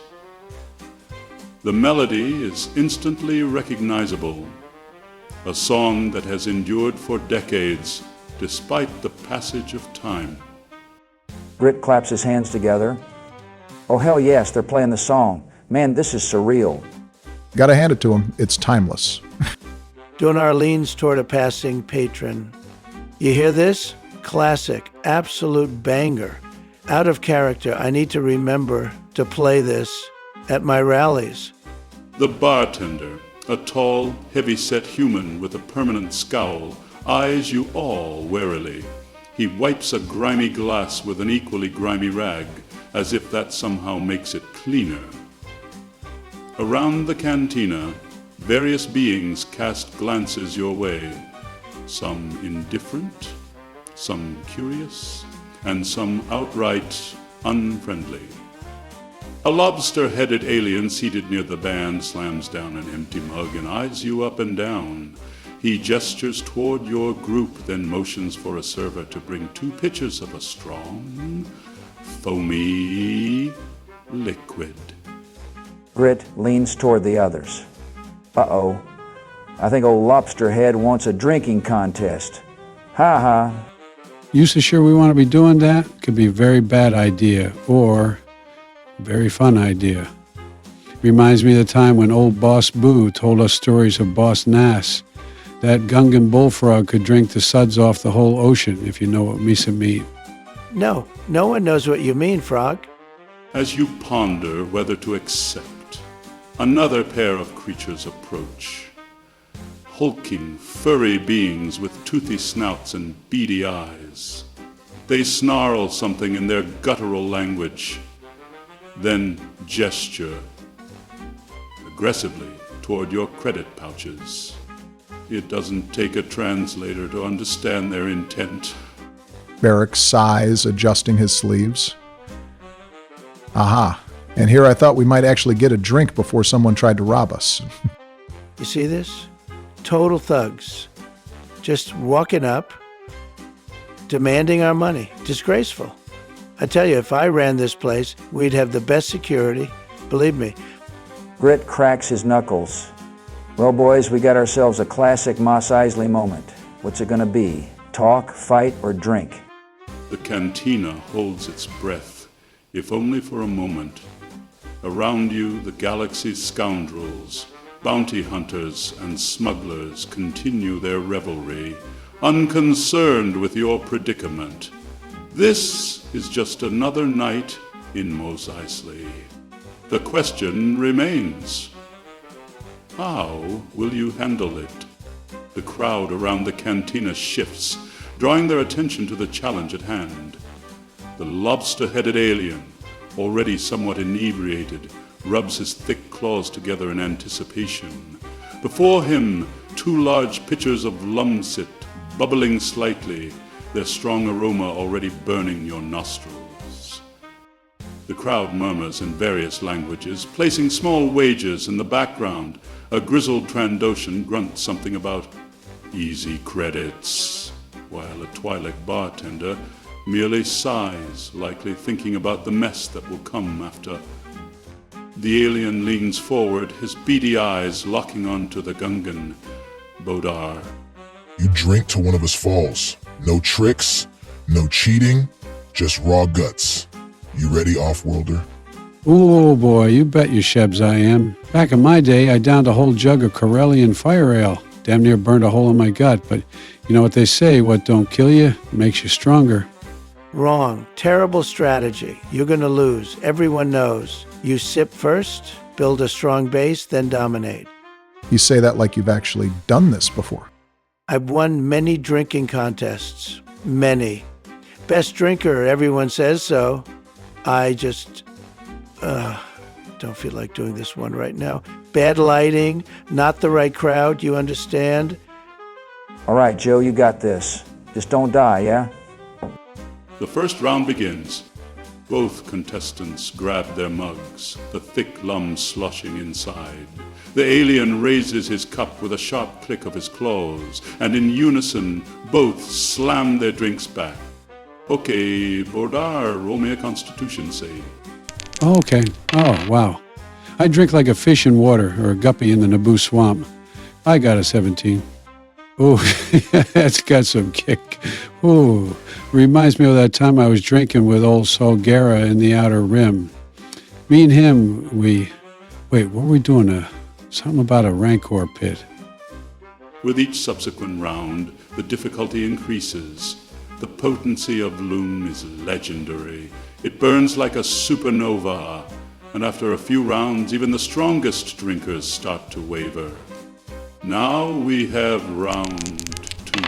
The melody is instantly recognizable, a song that has endured for decades despite the passage of time. Grit claps his hands together. Oh, hell yes, they're playing the song. Man, this is surreal. Gotta hand it to him, it's timeless. Donar leans toward a passing patron. You hear this? Classic, absolute banger. Out of character, I need to remember to play this at my rallies. The bartender, a tall, heavy-set human with a permanent scowl, eyes you all warily. He wipes a grimy glass with an equally grimy rag, as if that somehow makes it cleaner. Around the cantina, various beings cast glances your way, some indifferent, some curious, and some outright unfriendly. A lobster-headed alien seated near the band slams down an empty mug and eyes you up and down. He gestures toward your group, then motions for a server to bring 2 pitchers of a strong, foamy liquid. Grit leans toward the others. Uh-oh. I think old Lobsterhead wants a drinking contest. Ha ha. You so sure we want to be doing that? Could be a very bad idea, or a very fun idea. Reminds me of the time when old Boss Boo told us stories of Boss Nass. That Gungan bullfrog could drink the suds off the whole ocean, if you know what Misa mean. No, no one knows what you mean, Frog. As you ponder whether to accept, another pair of creatures approach. Hulking, furry beings with toothy snouts and beady eyes. They snarl something in their guttural language, then gesture aggressively toward your credit pouches. It doesn't take a translator to understand their intent. Barrick sighs, adjusting his sleeves. Aha. And here I thought we might actually get a drink before someone tried to rob us. You see this? Total thugs. Just walking up, demanding our money. Disgraceful. I tell you, if I ran this place, we'd have the best security. Believe me. Grit cracks his knuckles. Well, boys, we got ourselves a classic Mos Eisley moment. What's it gonna be? Talk, fight, or drink? The Cantina holds its breath, if only for a moment. Around you, the galaxy's scoundrels, bounty hunters, and smugglers continue their revelry, unconcerned with your predicament. This is just another night in Mos Eisley. The question remains, how will you handle it? The crowd around the Cantina shifts, drawing their attention to the challenge at hand. The lobster-headed alien, already somewhat inebriated, rubs his thick claws together in anticipation. Before him, 2 large pitchers of lumsit, bubbling slightly, their strong aroma already burning your nostrils. The crowd murmurs in various languages, placing small wagers in the background. A grizzled Trandoshan grunts something about easy credits, while a Twi'lek bartender merely sighs, likely thinking about the mess that will come after. The alien leans forward, his beady eyes locking onto the Gungan. Bodar. You drink till one of us falls. No tricks, no cheating, just raw guts. You ready, off-worlder? Oh boy, you bet you Shebs I am. Back in my day, I downed a whole jug of Corellian fire ale. Damn near burned a hole in my gut, but you know what they say, what don't kill you makes you stronger. Wrong. Terrible strategy. You're going to lose. Everyone knows. You sip first, build a strong base, then dominate. You say that like you've actually done this before. I've won many drinking contests. Many. Best drinker, everyone says so. I just don't feel like doing this one right now. Bad lighting, not the right crowd, you understand? All right, Joe, you got this. Just don't die, yeah? The first round begins. Both contestants grab their mugs, the thick lum sloshing inside. The alien raises his cup with a sharp click of his claws, and in unison, both slam their drinks back. Okay, Bodar, roll me a constitution save. Oh, okay. Oh, wow. I drink like a fish in water or a guppy in the Naboo swamp. I got a 17. Oh, that's got some kick. Oh, reminds me of that time I was drinking with old Solgara in the Outer Rim. Me and him, wait, what were we doing? Something about a Rancor pit. With each subsequent round, the difficulty increases. The potency of Loom is legendary. It burns like a supernova, and after a few rounds, even the strongest drinkers start to waver. Now we have round 2.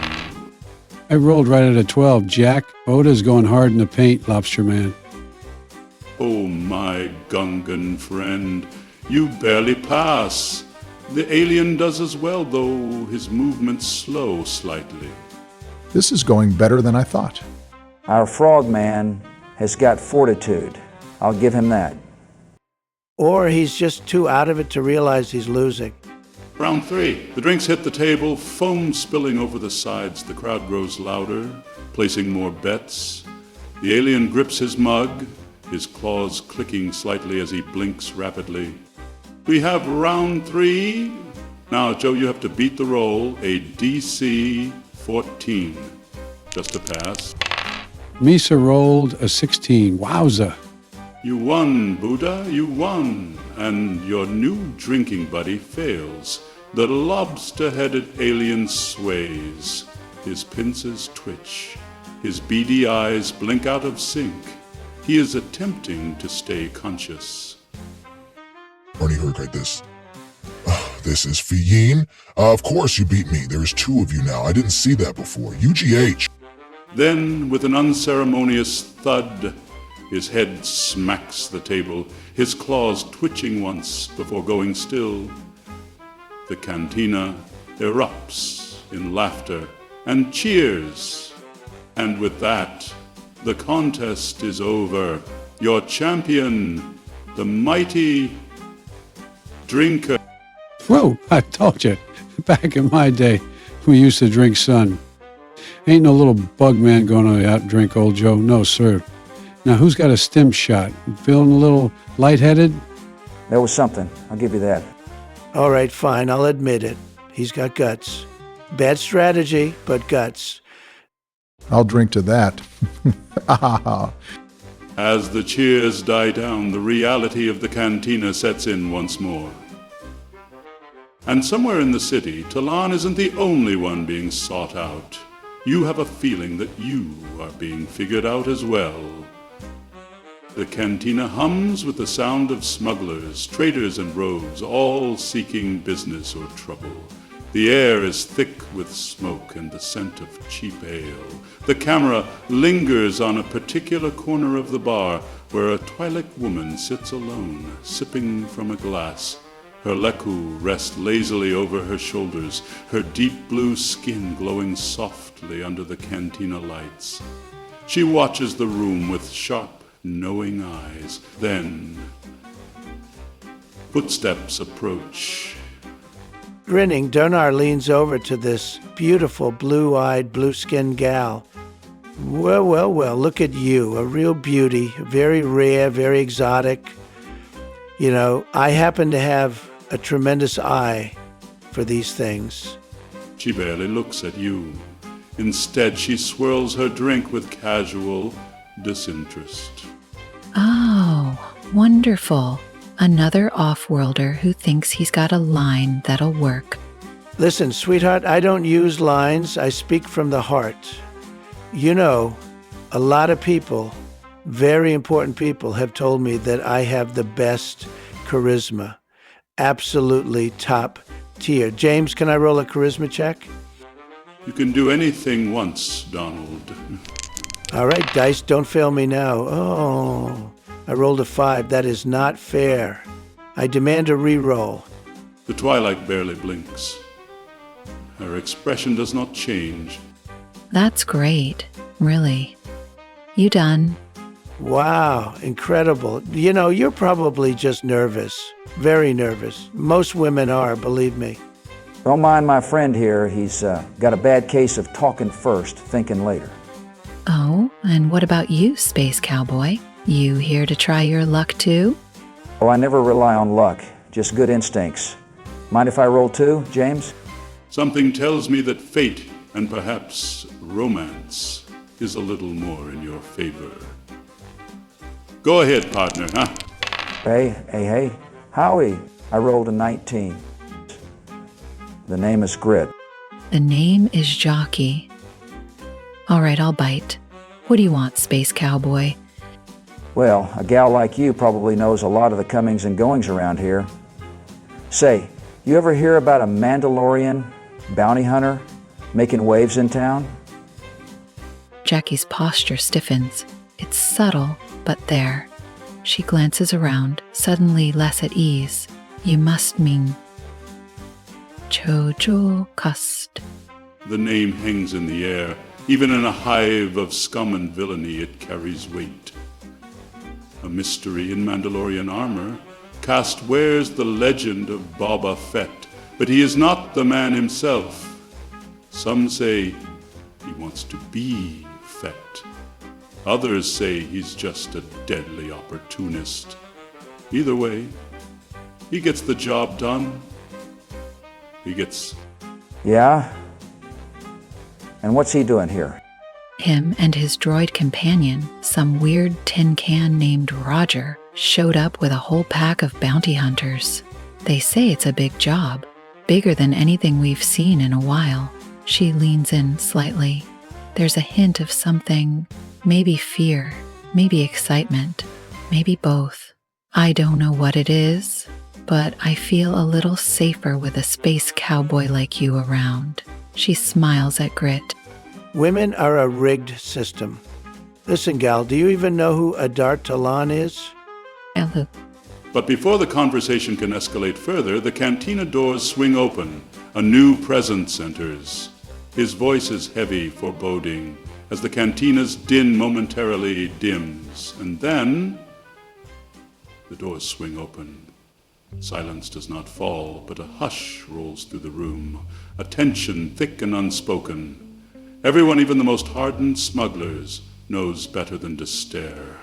I rolled right at a 12, Jack. Oda's going hard in the paint, Lobster Man. Oh, my Gungan friend, you barely pass. The alien does as well, though his movements slow slightly. This is going better than I thought. Our frogman has got fortitude. I'll give him that. Or he's just too out of it to realize he's losing. Round 3. The drinks hit the table, foam spilling over the sides. The crowd grows louder, placing more bets. The alien grips his mug, his claws clicking slightly as he blinks rapidly. We have round 3. Now, Joe, you have to beat the roll, a DC 14. Just a pass. Misa rolled a 16. Wowza. You won, Buddha, you won. And your new drinking buddy fails. The lobster-headed alien sways. His pincers twitch. His beady eyes blink out of sync. He is attempting to stay conscious. Barney Herkite this. This is Fiyin. Of course you beat me. There's 2 of you now. I didn't see that before. UGH. Then, with an unceremonious thud, his head smacks the table, his claws twitching once before going still. The cantina erupts in laughter and cheers. And with that, the contest is over. Your champion, the mighty drinker. Whoa, I told you. Back in my day, we used to drink sun. Ain't no little bug man going to out drink old Joe. No, sir. Now, who's got a stim shot? Feeling a little lightheaded? There was something. I'll give you that. All right, fine, I'll admit it. He's got guts. Bad strategy, but guts. I'll drink to that. As the cheers die down, the reality of the cantina sets in once more. And somewhere in the city, Talon isn't the only one being sought out. You have a feeling that you are being figured out as well. The cantina hums with the sound of smugglers, traders, and rogues, all seeking business or trouble. The air is thick with smoke and the scent of cheap ale. The camera lingers on a particular corner of the bar where a Twi'lek woman sits alone, sipping from a glass. Her leku rests lazily over her shoulders, her deep blue skin glowing softly under the cantina lights. She watches the room with sharp, knowing eyes. Then, footsteps approach. Grinning, Donar leans over to this beautiful blue-eyed, blue-skinned gal. Well, well, well, look at you, a real beauty, very rare, very exotic. You know, I happen to have a tremendous eye for these things. She barely looks at you. Instead, she swirls her drink with casual disinterest. Oh, wonderful. Another off-worlder who thinks he's got a line that'll work. Listen, sweetheart, I don't use lines. I speak from the heart. You know, a lot of people, very important people, have told me that I have the best charisma. Absolutely top tier. James, can I roll a charisma check? You can do anything once, Donald. All right, dice, don't fail me now. Oh, I rolled a 5. That is not fair. I demand a re-roll. The Twi'lek barely blinks. Her expression does not change. That's great, really. You done? Wow, incredible. You know, you're probably just nervous. Very nervous. Most women are, believe me. Don't mind my friend here. He's got a bad case of talking first, thinking later. Oh, and what about you, Space Cowboy? You here to try your luck too? Oh, I never rely on luck, just good instincts. Mind if I roll too, James? Something tells me that fate and perhaps romance is a little more in your favor. Go ahead, partner, huh? Hey. Howie, I rolled a 19. The name is Grit. The name is Jockey. All right, I'll bite. What do you want, Space Cowboy? Well, a gal like you probably knows a lot of the comings and goings around here. Say, you ever hear about a Mandalorian bounty hunter making waves in town? Jackie's posture stiffens. It's subtle, but there. She glances around, suddenly less at ease. You must mean Chojo Cust. The name hangs in the air. Even in a hive of scum and villainy, it carries weight. A mystery in Mandalorian armor, Cast wears the legend of Boba Fett, but he is not the man himself. Some say he wants to be Fett. Others say he's just a deadly opportunist. Either way, he gets the job done. He gets... Yeah? And what's he doing here? Him and his droid companion, some weird tin can named Roger, showed up with a whole pack of bounty hunters. They say it's a big job, bigger than anything we've seen in a while. She leans in slightly. There's a hint of something, maybe fear, maybe excitement, maybe both. I don't know what it is, but I feel a little safer with a space cowboy like you around. She smiles at Grit. Women are a rigged system. Listen, gal, do you even know who Adar Talon is? Hello. But before the conversation can escalate further, the cantina doors swing open. A new presence enters. His voice is heavy, foreboding, as the cantina's din momentarily dims. And then the doors swing open. Silence does not fall, but a hush rolls through the room, a tension thick and unspoken. Everyone, even the most hardened smugglers, knows better than to stare.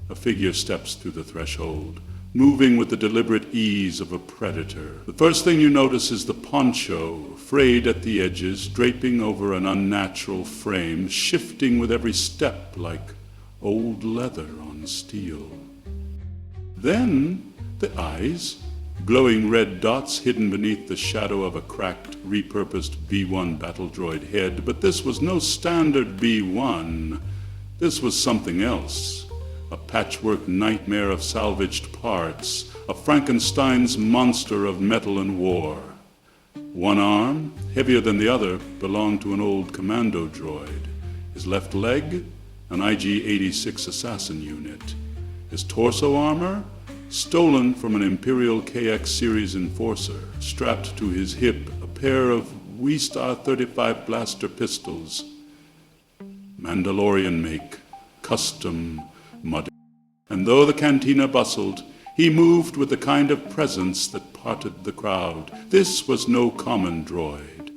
A figure steps through the threshold, moving with the deliberate ease of a predator. The first thing you notice is the poncho, frayed at the edges, draping over an unnatural frame, shifting with every step like old leather on steel. Then the eyes, glowing red dots hidden beneath the shadow of a cracked, repurposed B-1 battle droid head. But this was no standard B-1. This was something else. A patchwork nightmare of salvaged parts, a Frankenstein's monster of metal and war. One arm, heavier than the other, belonged to an old commando droid. His left leg, an IG-86 assassin unit. His torso armor, stolen from an Imperial KX series enforcer. Strapped to his hip, a pair of Wistar 35 blaster pistols. Mandalorian make, custom mud. And though the cantina bustled, he moved with the kind of presence that parted the crowd. This was no common droid.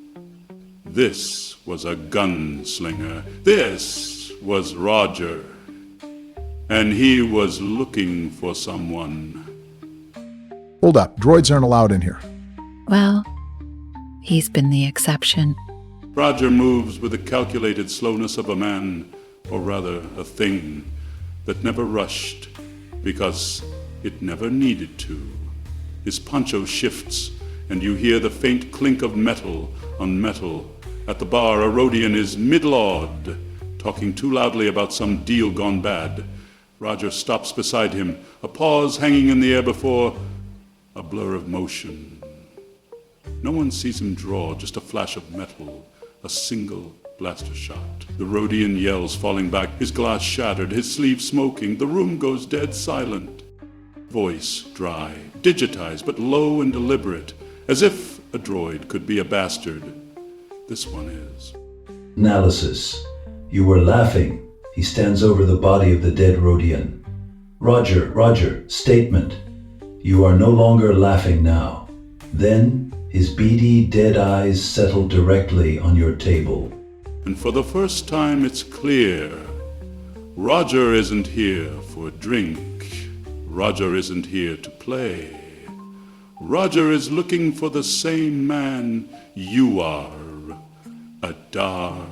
This was a gunslinger. This was Roger. And he was looking for someone. Hold up. Droids aren't allowed in here. Well, he's been the exception. Roger moves with the calculated slowness of a man, or rather a thing, that never rushed because it never needed to. His poncho shifts, and you hear the faint clink of metal on metal. At the bar, a Rodian is mid-lawed, talking too loudly about some deal gone bad. Roger stops beside him, a pause hanging in the air before a blur of motion. No one sees him draw, just a flash of metal, a single blaster shot. The Rodian yells, falling back, his glass shattered, his sleeve smoking. The room goes dead silent. Voice dry, digitized, but low and deliberate, as if a droid could be a bastard. This one is. Analysis. You were laughing. He stands over the body of the dead Rodian. Roger, statement. You are no longer laughing now. Then, his beady, dead eyes settle directly on your table. And for the first time it's clear. Roger isn't here for a drink. Roger isn't here to play. Roger is looking for the same man you are. Adar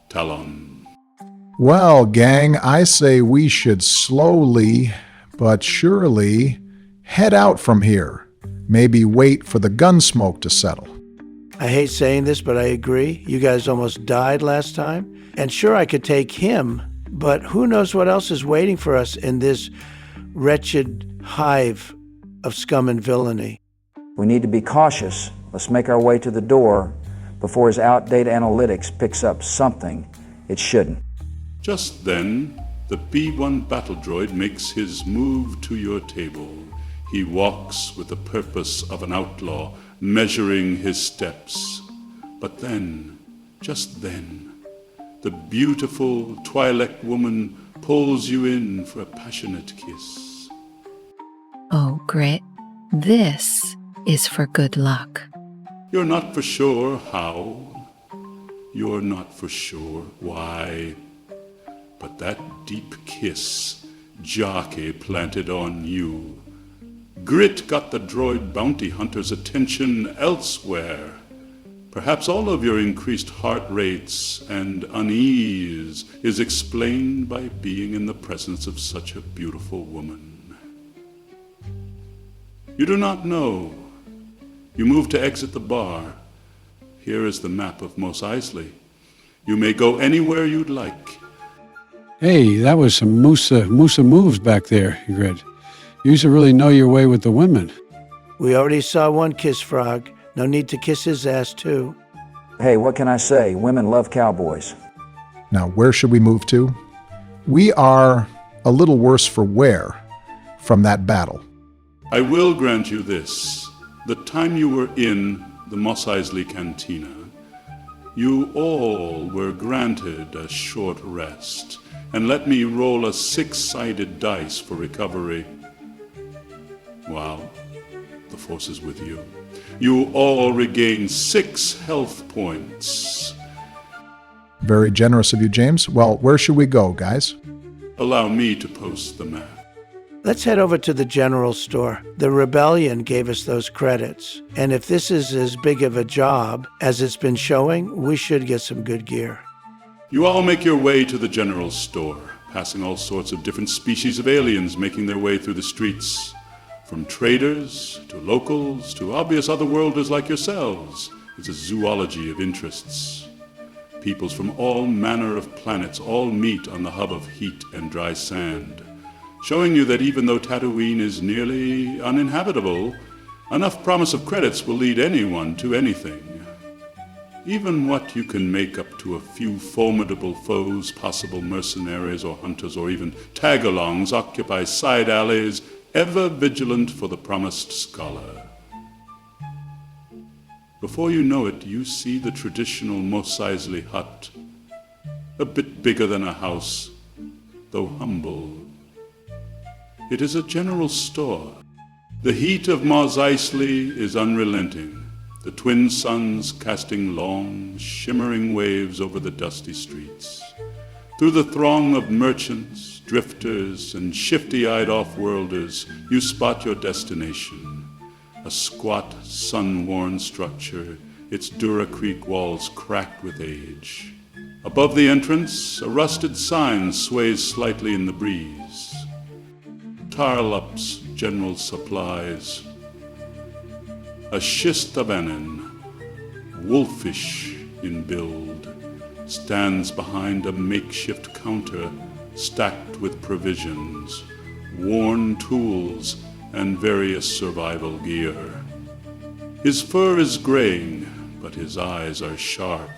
Talon. Well, gang, I say we should slowly but surely head out from here. Maybe wait for the gun smoke to settle. I hate saying this, but I agree. You guys almost died last time. And sure, I could take him, but who knows what else is waiting for us in this wretched hive of scum and villainy. We need to be cautious. Let's make our way to the door before his outdated analytics picks up something it shouldn't. Just then, the B-1 battle droid makes his move to your table. He walks with the purpose of an outlaw, measuring his steps. But then, just then, the beautiful Twi'lek woman pulls you in for a passionate kiss. Oh, Grit, this is for good luck. You're not for sure how. You're not for sure why. But that deep kiss Jockey planted on you. Grit got the droid bounty hunter's attention elsewhere. Perhaps all of your increased heart rates and unease is explained by being in the presence of such a beautiful woman. You do not know. You move to exit the bar. Here is the map of Mos Eisley. You may go anywhere you'd like. Hey, that was some Musa moves back there, Grit. You used to really know your way with the women. We already saw one kiss Frog. No need to kiss his ass, too. Hey, what can I say? Women love cowboys. Now, where should we move to? We are a little worse for wear from that battle. I will grant you this. The time you were in the Mos Eisley Cantina, you all were granted a short rest, and let me roll a 6-sided dice for recovery. Wow, the Force is with you. You all regain 6 health points. Very generous of you, James. Well, where should we go, guys? Allow me to post the map. Let's head over to the general store. The rebellion gave us those credits. And if this is as big of a job as it's been showing, we should get some good gear. You all make your way to the general store, passing all sorts of different species of aliens making their way through the streets. From traders, to locals, to obvious otherworlders like yourselves. It's a zoology of interests. Peoples from all manner of planets all meet on the hub of heat and dry sand, showing you that even though Tatooine is nearly uninhabitable, enough promise of credits will lead anyone to anything. Even what you can make up to a few formidable foes, possible mercenaries or hunters or even tag-alongs occupy side alleys, ever vigilant for the promised scholar. Before you know it, you see the traditional Mos Eisley hut, a bit bigger than a house, though humble. It is a general store. The heat of Mos Eisley is unrelenting, the twin suns casting long, shimmering waves over the dusty streets. Through the throng of merchants, drifters, and shifty-eyed off-worlders, you spot your destination. A squat, sun-worn structure, its Dura Creek walls cracked with age. Above the entrance, a rusted sign sways slightly in the breeze. Tarlup's General Supplies. A Shistavanen, wolfish in build, stands behind a makeshift counter stacked with provisions, worn tools, and various survival gear. His fur is graying, but his eyes are sharp,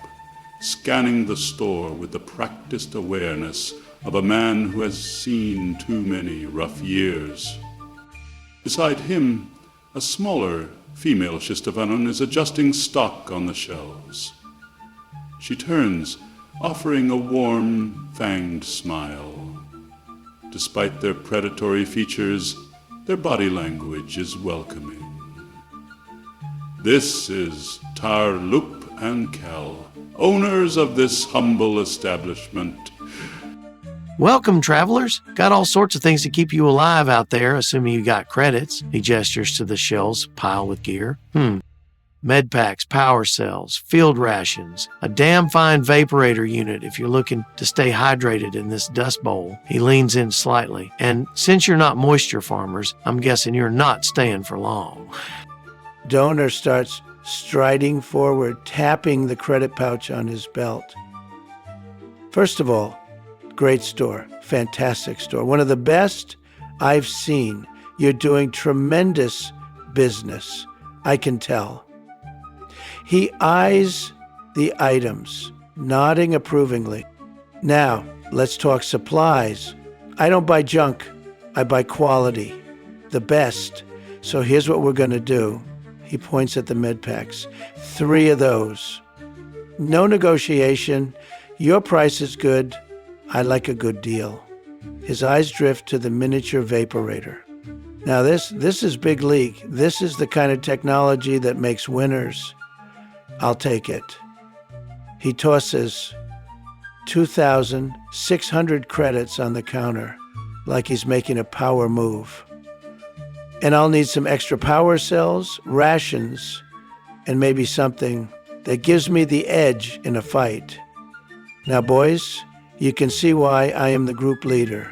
scanning the store with the practiced awareness of a man who has seen too many rough years. Beside him, a smaller female Shistavanen is adjusting stock on the shelves. She turns, offering a warm, fanged smile. Despite their predatory features, their body language is welcoming. This is Tar Lup and Kel, owners of this humble establishment. Welcome, travelers. Got all sorts of things to keep you alive out there, assuming you got credits. He gestures to the shelves piled with gear. Med packs, power cells, field rations, a damn fine vaporator unit if you're looking to stay hydrated in this dust bowl. He leans in slightly. And since you're not moisture farmers, I'm guessing you're not staying for long. Donor starts striding forward, tapping the credit pouch on his belt. First of all, great store, fantastic store, one of the best I've seen. You're doing tremendous business, I can tell. He eyes the items, nodding approvingly. Now, let's talk supplies. I don't buy junk, I buy quality, the best. So here's what we're going to do. He points at the med packs. 3 of those. No negotiation. Your price is good. I like a good deal. His eyes drift to the miniature vaporator. Now this is big league. This is the kind of technology that makes winners. I'll take it. He tosses 2,600 credits on the counter, like he's making a power move. And I'll need some extra power cells, rations, and maybe something that gives me the edge in a fight. Now, boys, you can see why I am the group leader.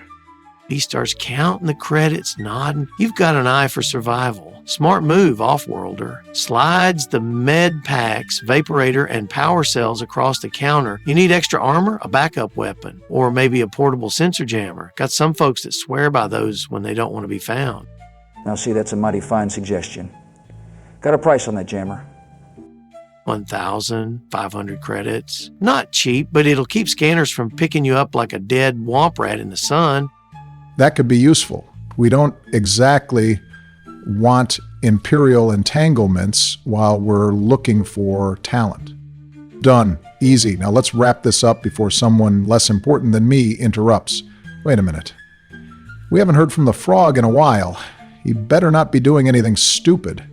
He starts counting the credits, nodding. You've got an eye for survival. Smart move, off-worlder. Slides the med packs, vaporator, and power cells across the counter. You need extra armor, a backup weapon, or maybe a portable sensor jammer. Got some folks that swear by those when they don't want to be found. Now see, that's a mighty fine suggestion. Got a price on that jammer? 1,500 credits. Not cheap, but it'll keep scanners from picking you up like a dead womp rat in the sun. That could be useful. We don't exactly want imperial entanglements while we're looking for talent. Done. Easy. Now let's wrap this up before someone less important than me interrupts. Wait a minute. We haven't heard from the frog in a while. He better not be doing anything stupid.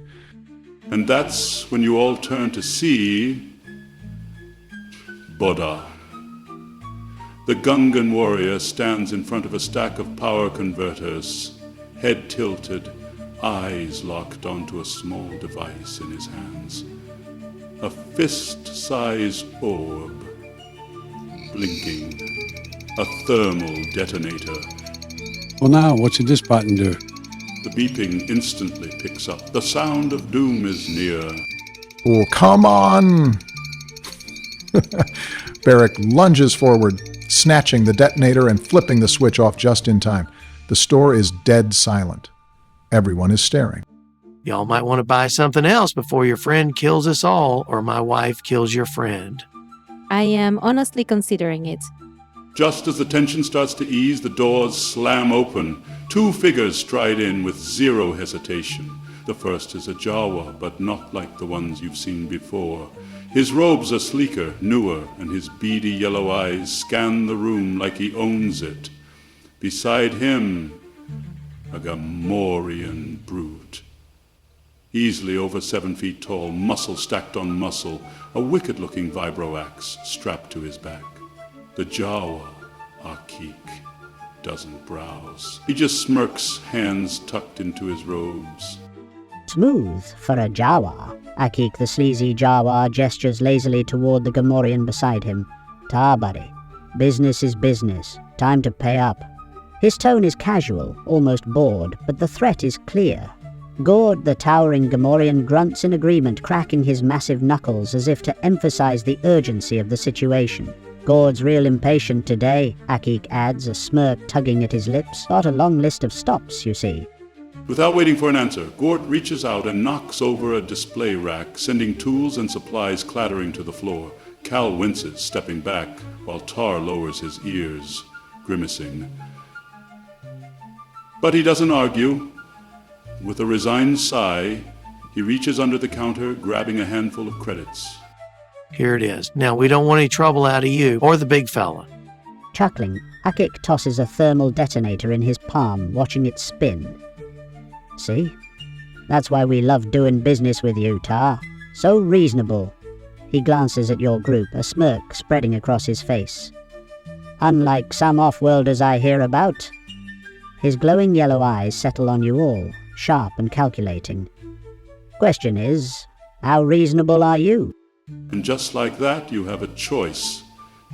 And that's when you all turn to see Boda. The Gungan warrior stands in front of a stack of power converters, head tilted, eyes locked onto a small device in his hands. A fist-sized orb, blinking. A thermal detonator. Well, now, what should this button do? The beeping instantly picks up. The sound of doom is near. Oh, come on! Barrick lunges forward, snatching the detonator and flipping the switch off just in time. The store is dead silent. Everyone is staring. Y'all might want to buy something else before your friend kills us all or my wife kills your friend. I am honestly considering it. Just as the tension starts to ease, the doors slam open. Two figures stride in with zero hesitation. The first is a Jawa, but not like the ones you've seen before. His robes are sleeker, newer, and his beady yellow eyes scan the room like he owns it. Beside him, a Gamorrean brute. Easily over 7 feet tall, muscle stacked on muscle, a wicked-looking vibro-axe strapped to his back. The Jawa, Akik, doesn't browse. He just smirks, hands tucked into his robes. Smooth for a Jawa. Akik the sleazy Jawa gestures lazily toward the Gamorrean beside him. Ta, buddy. Business is business. Time to pay up. His tone is casual, almost bored, but the threat is clear. Gord, the towering Gamorrean, grunts in agreement, cracking his massive knuckles as if to emphasize the urgency of the situation. Gord's real impatient today, Akik adds, a smirk tugging at his lips. Got a long list of stops, you see. Without waiting for an answer, Gort reaches out and knocks over a display rack, sending tools and supplies clattering to the floor. Cal winces, stepping back, while Tar lowers his ears, grimacing. But he doesn't argue. With a resigned sigh, he reaches under the counter, grabbing a handful of credits. Here it is. Now, we don't want any trouble out of you or the big fella. Chuckling, Akik tosses a thermal detonator in his palm, watching it spin. See? That's why we love doing business with you, Tar. So reasonable. He glances at your group, a smirk spreading across his face. Unlike some off-worlders I hear about. His glowing yellow eyes settle on you all, sharp and calculating. Question is, how reasonable are you? And just like that, you have a choice.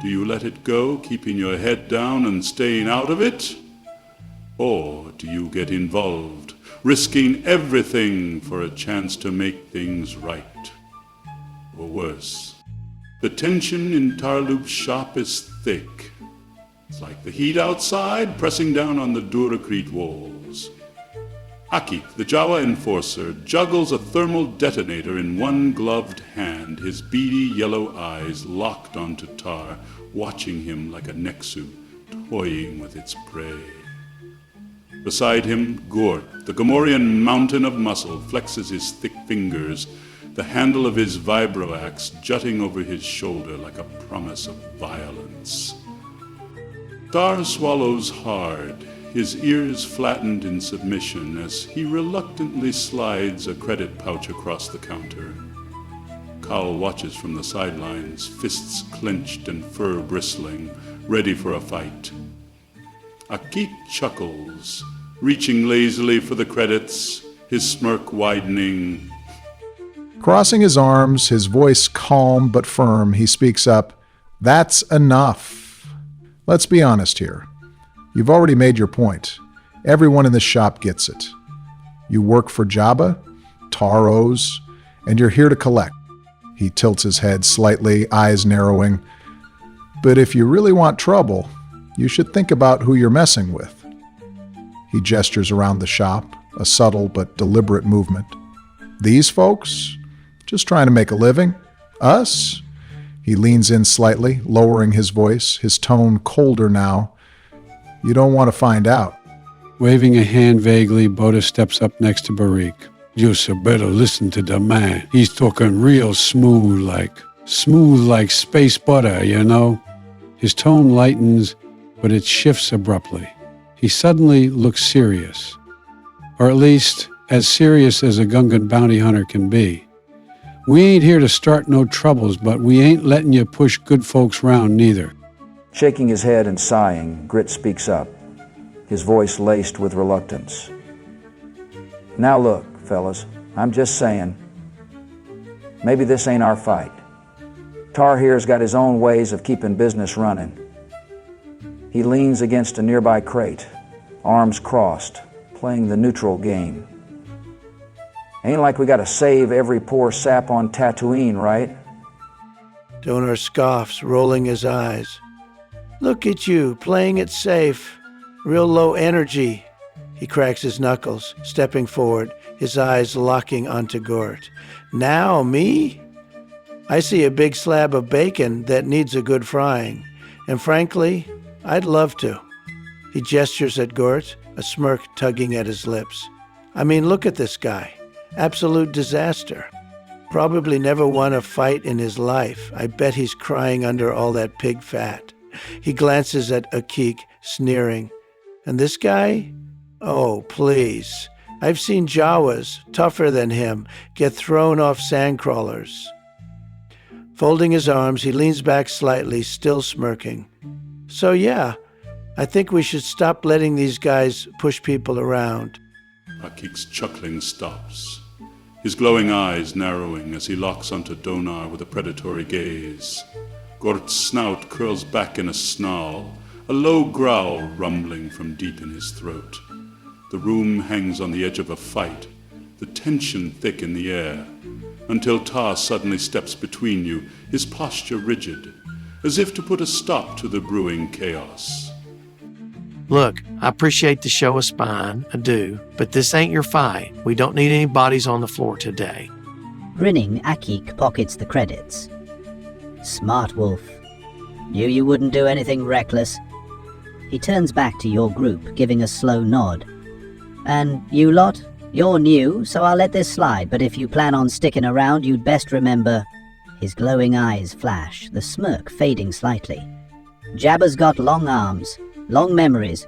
Do you let it go, keeping your head down and staying out of it? Or do you get involved, risking everything for a chance to make things right? Or worse. The tension in Tarloop's shop is thick. It's like the heat outside pressing down on the Durakrit walls. Akik, the Jawa enforcer, juggles a thermal detonator in one gloved hand, his beady yellow eyes locked onto Tar, watching him like a Nexu, toying with its prey. Beside him, Gort, the Gamorrean mountain of muscle, flexes his thick fingers, the handle of his vibro-axe jutting over his shoulder like a promise of violence. Tar swallows hard, his ears flattened in submission as he reluctantly slides a credit pouch across the counter. Kal watches from the sidelines, fists clenched and fur bristling, ready for a fight. Akik chuckles, reaching lazily for the credits, his smirk widening. Crossing his arms, his voice calm but firm, he speaks up, "That's enough. Let's be honest here. You've already made your point. Everyone in this shop gets it. You work for Jabba, Taros, and you're here to collect." He tilts his head slightly, eyes narrowing. "But if you really want trouble, you should think about who you're messing with." He gestures around the shop, a subtle but deliberate movement. "These folks? Just trying to make a living. Us? He leans in slightly, lowering his voice, his tone colder now. You don't want to find out. Waving a hand vaguely, Boda steps up next to Barik. You should better listen to the man. He's talking real smooth like space butter, you know? His tone lightens, but it shifts abruptly. He suddenly looks serious. Or at least, as serious as a Gungan bounty hunter can be. We ain't here to start no troubles, but we ain't letting you push good folks round neither. Shaking his head and sighing, Grit speaks up, his voice laced with reluctance. Now look, fellas, I'm just saying, maybe this ain't our fight. Tar here's got his own ways of keeping business running. He leans against a nearby crate, arms crossed, playing the neutral game. Ain't like we gotta save every poor sap on Tatooine, right? Donor scoffs, rolling his eyes. Look at you, playing it safe. Real low energy. He cracks his knuckles, stepping forward, his eyes locking onto Gort. Now, me? I see a big slab of bacon that needs a good frying. And frankly, I'd love to. He gestures at Gort, a smirk tugging at his lips. I mean, look at this guy. Absolute disaster. Probably never won a fight in his life. I bet he's crying under all that pig fat. He glances at Akik, sneering. And this guy? Oh, please. I've seen Jawas, tougher than him, get thrown off sandcrawlers. Folding his arms, he leans back slightly, still smirking. So yeah, I think we should stop letting these guys push people around. Akik's chuckling stops, his glowing eyes narrowing as he locks onto Donar with a predatory gaze. Gort's snout curls back in a snarl, a low growl rumbling from deep in his throat. The room hangs on the edge of a fight, the tension thick in the air, until Tar suddenly steps between you, his posture rigid, as if to put a stop to the brewing chaos. Look, I appreciate the show of spine, I do, but this ain't your fight. We don't need any bodies on the floor today. Grinning, Akik pockets the credits. Smart wolf. Knew you wouldn't do anything reckless. He turns back to your group, giving a slow nod. And you lot? You're new, so I'll let this slide, but if you plan on sticking around, you'd best remember... His glowing eyes flash, the smirk fading slightly. Jabba's got long arms, long memories.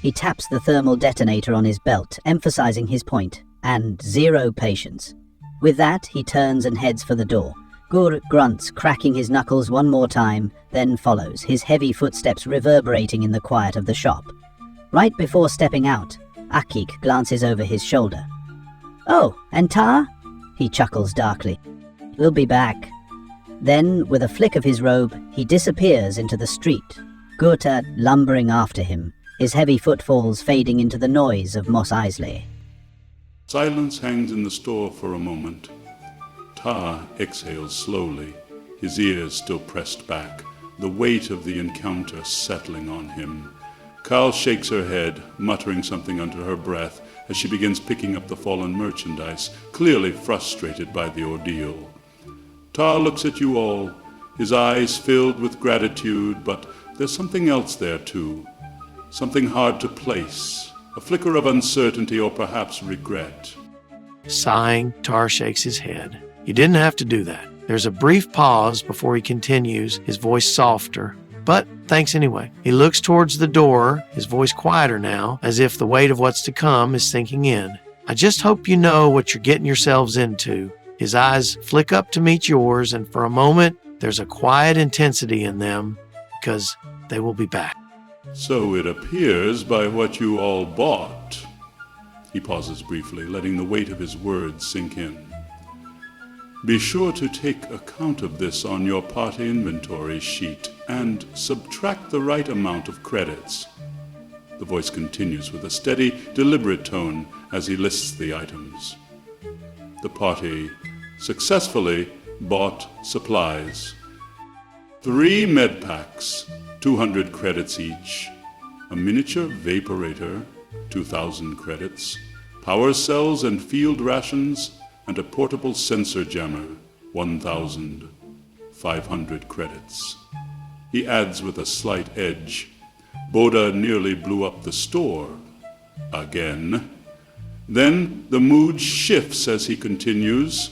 He taps the thermal detonator on his belt, emphasizing his point, and 0 patience. With that, he turns and heads for the door. Gur grunts, cracking his knuckles one more time, then follows, his heavy footsteps reverberating in the quiet of the shop. Right before stepping out, Akik glances over his shoulder. Oh, and Tar? He chuckles darkly. We'll be back. Then, with a flick of his robe, he disappears into the street, Gurta lumbering after him, his heavy footfalls fading into the noise of Mos Eisley. Silence hangs in the store for a moment. Tar exhales slowly, his ears still pressed back, the weight of the encounter settling on him. Kal shakes her head, muttering something under her breath as she begins picking up the fallen merchandise, clearly frustrated by the ordeal. Tar looks at you all, his eyes filled with gratitude, but there's something else there too. Something hard to place, a flicker of uncertainty or perhaps regret. Sighing, Tar shakes his head. You didn't have to do that. There's a brief pause before he continues, his voice softer. But thanks anyway. He looks towards the door, his voice quieter now, as if the weight of what's to come is sinking in. I just hope you know what you're getting yourselves into. His eyes flick up to meet yours, and for a moment, there's a quiet intensity in them, because they will be back. So it appears by what you all bought. He pauses briefly, letting the weight of his words sink in. Be sure to take account of this on your party inventory sheet and subtract the right amount of credits. The voice continues with a steady, deliberate tone as he lists the items. The party successfully bought supplies. 3 med packs, 200 credits each. A miniature vaporator, 2,000 credits. Power cells and field rations, and a portable sensor jammer, 1,500 credits. He adds with a slight edge, Boda nearly blew up the store. Again. Then the mood shifts as he continues.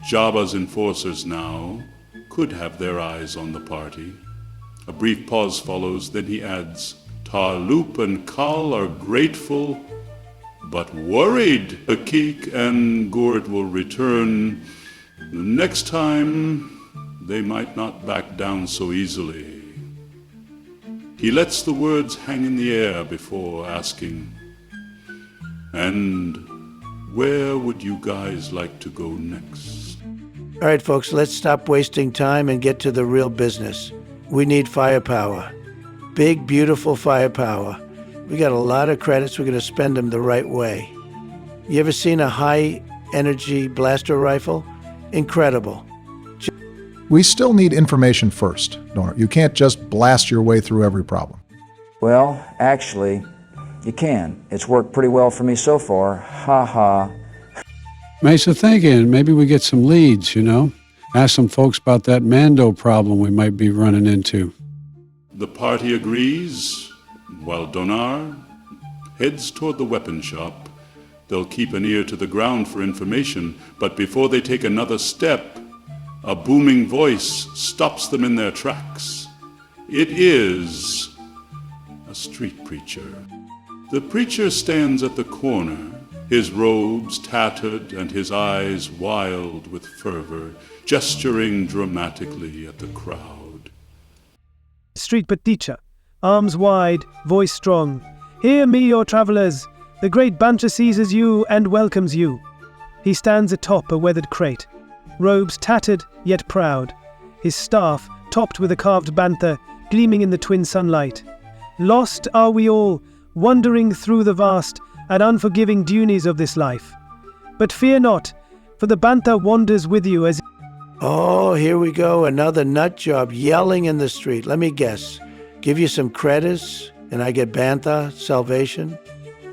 Jabba's enforcers now could have their eyes on the party. A brief pause follows, then he adds, Tarloop and Kal are grateful, but worried. Akik and Gort will return. Next time, they might not back down so easily. He lets the words hang in the air before asking, and where would you guys like to go next? All right, folks, let's stop wasting time and get to the real business. We need firepower. Big, beautiful firepower. We got a lot of credits. We're going to spend them the right way. You ever seen a high-energy blaster rifle? Incredible. We still need information first, Donor. You can't just blast your way through every problem. Well, actually, you can. It's worked pretty well for me so far. Ha ha. Mesa thinking maybe we get some leads, you know? Ask some folks about that Mando problem we might be running into. The party agrees, while Donar heads toward the weapon shop. They'll keep an ear to the ground for information, but before they take another step, a booming voice stops them in their tracks. It is a street preacher. The preacher stands at the corner, his robes tattered and his eyes wild with fervor, gesturing dramatically at the crowd. Street but teacher, arms wide, voice strong. Hear me, your travelers. The great Bancha seizes you and welcomes you. He stands atop a weathered crate, robes tattered yet proud, his staff topped with a carved bantha gleaming in the twin sunlight. Lost are we all, wandering through the vast and unforgiving dunies of this life. But fear not, for the bantha wanders with you as... Oh, here we go, another nut job yelling in the street. Let me guess. Give you some credits, and I get bantha, salvation?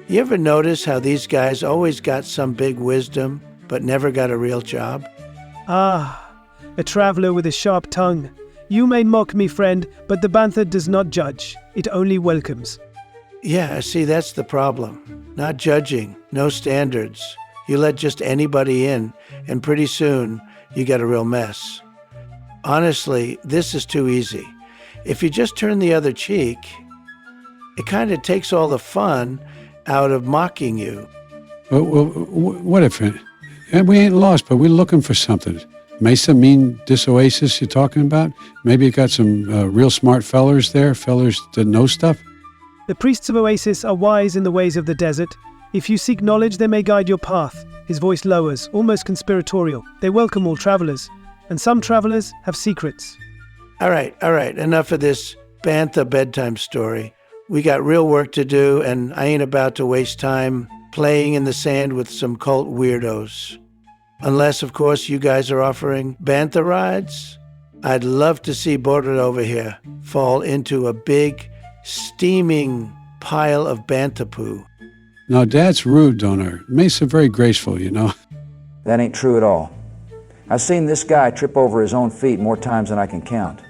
You ever notice how these guys always got some big wisdom, but never got a real job? Ah, a traveler with a sharp tongue. You may mock me, friend, but the bantha does not judge. It only welcomes. Yeah, see, that's the problem. Not judging, no standards. You let just anybody in, and pretty soon, you get a real mess. Honestly, this is too easy. If you just turn the other cheek, it kind of takes all the fun out of mocking you. Well, what if it? And we ain't lost, but we're looking for something. Mesa mean this oasis you're talking about? Maybe you got some real smart fellers there, fellers that know stuff? The priests of Oasis are wise in the ways of the desert. If you seek knowledge, they may guide your path. His voice lowers, almost conspiratorial. They welcome all travelers, and some travelers have secrets. All right, enough of this bantha bedtime story. We got real work to do, and I ain't about to waste time playing in the sand with some cult weirdos. Unless, of course, you guys are offering bantha rides. I'd love to see Border over here fall into a big, steaming pile of bantha poo. No, Dad's rude, Donor. Mesa very graceful, you know. That ain't true at all. I've seen this guy trip over his own feet more times than I can count.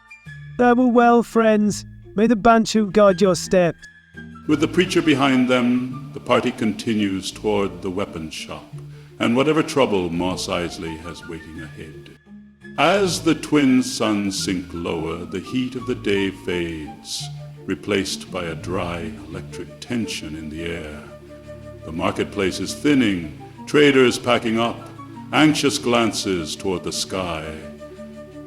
Farewell, well, friends. May the Banchu guard your steps. With the preacher behind them, the party continues toward the weapons shop, and whatever trouble Mos Eisley has waiting ahead. As the twin suns sink lower, the heat of the day fades, replaced by a dry electric tension in the air. The marketplace is thinning, traders packing up, anxious glances toward the sky.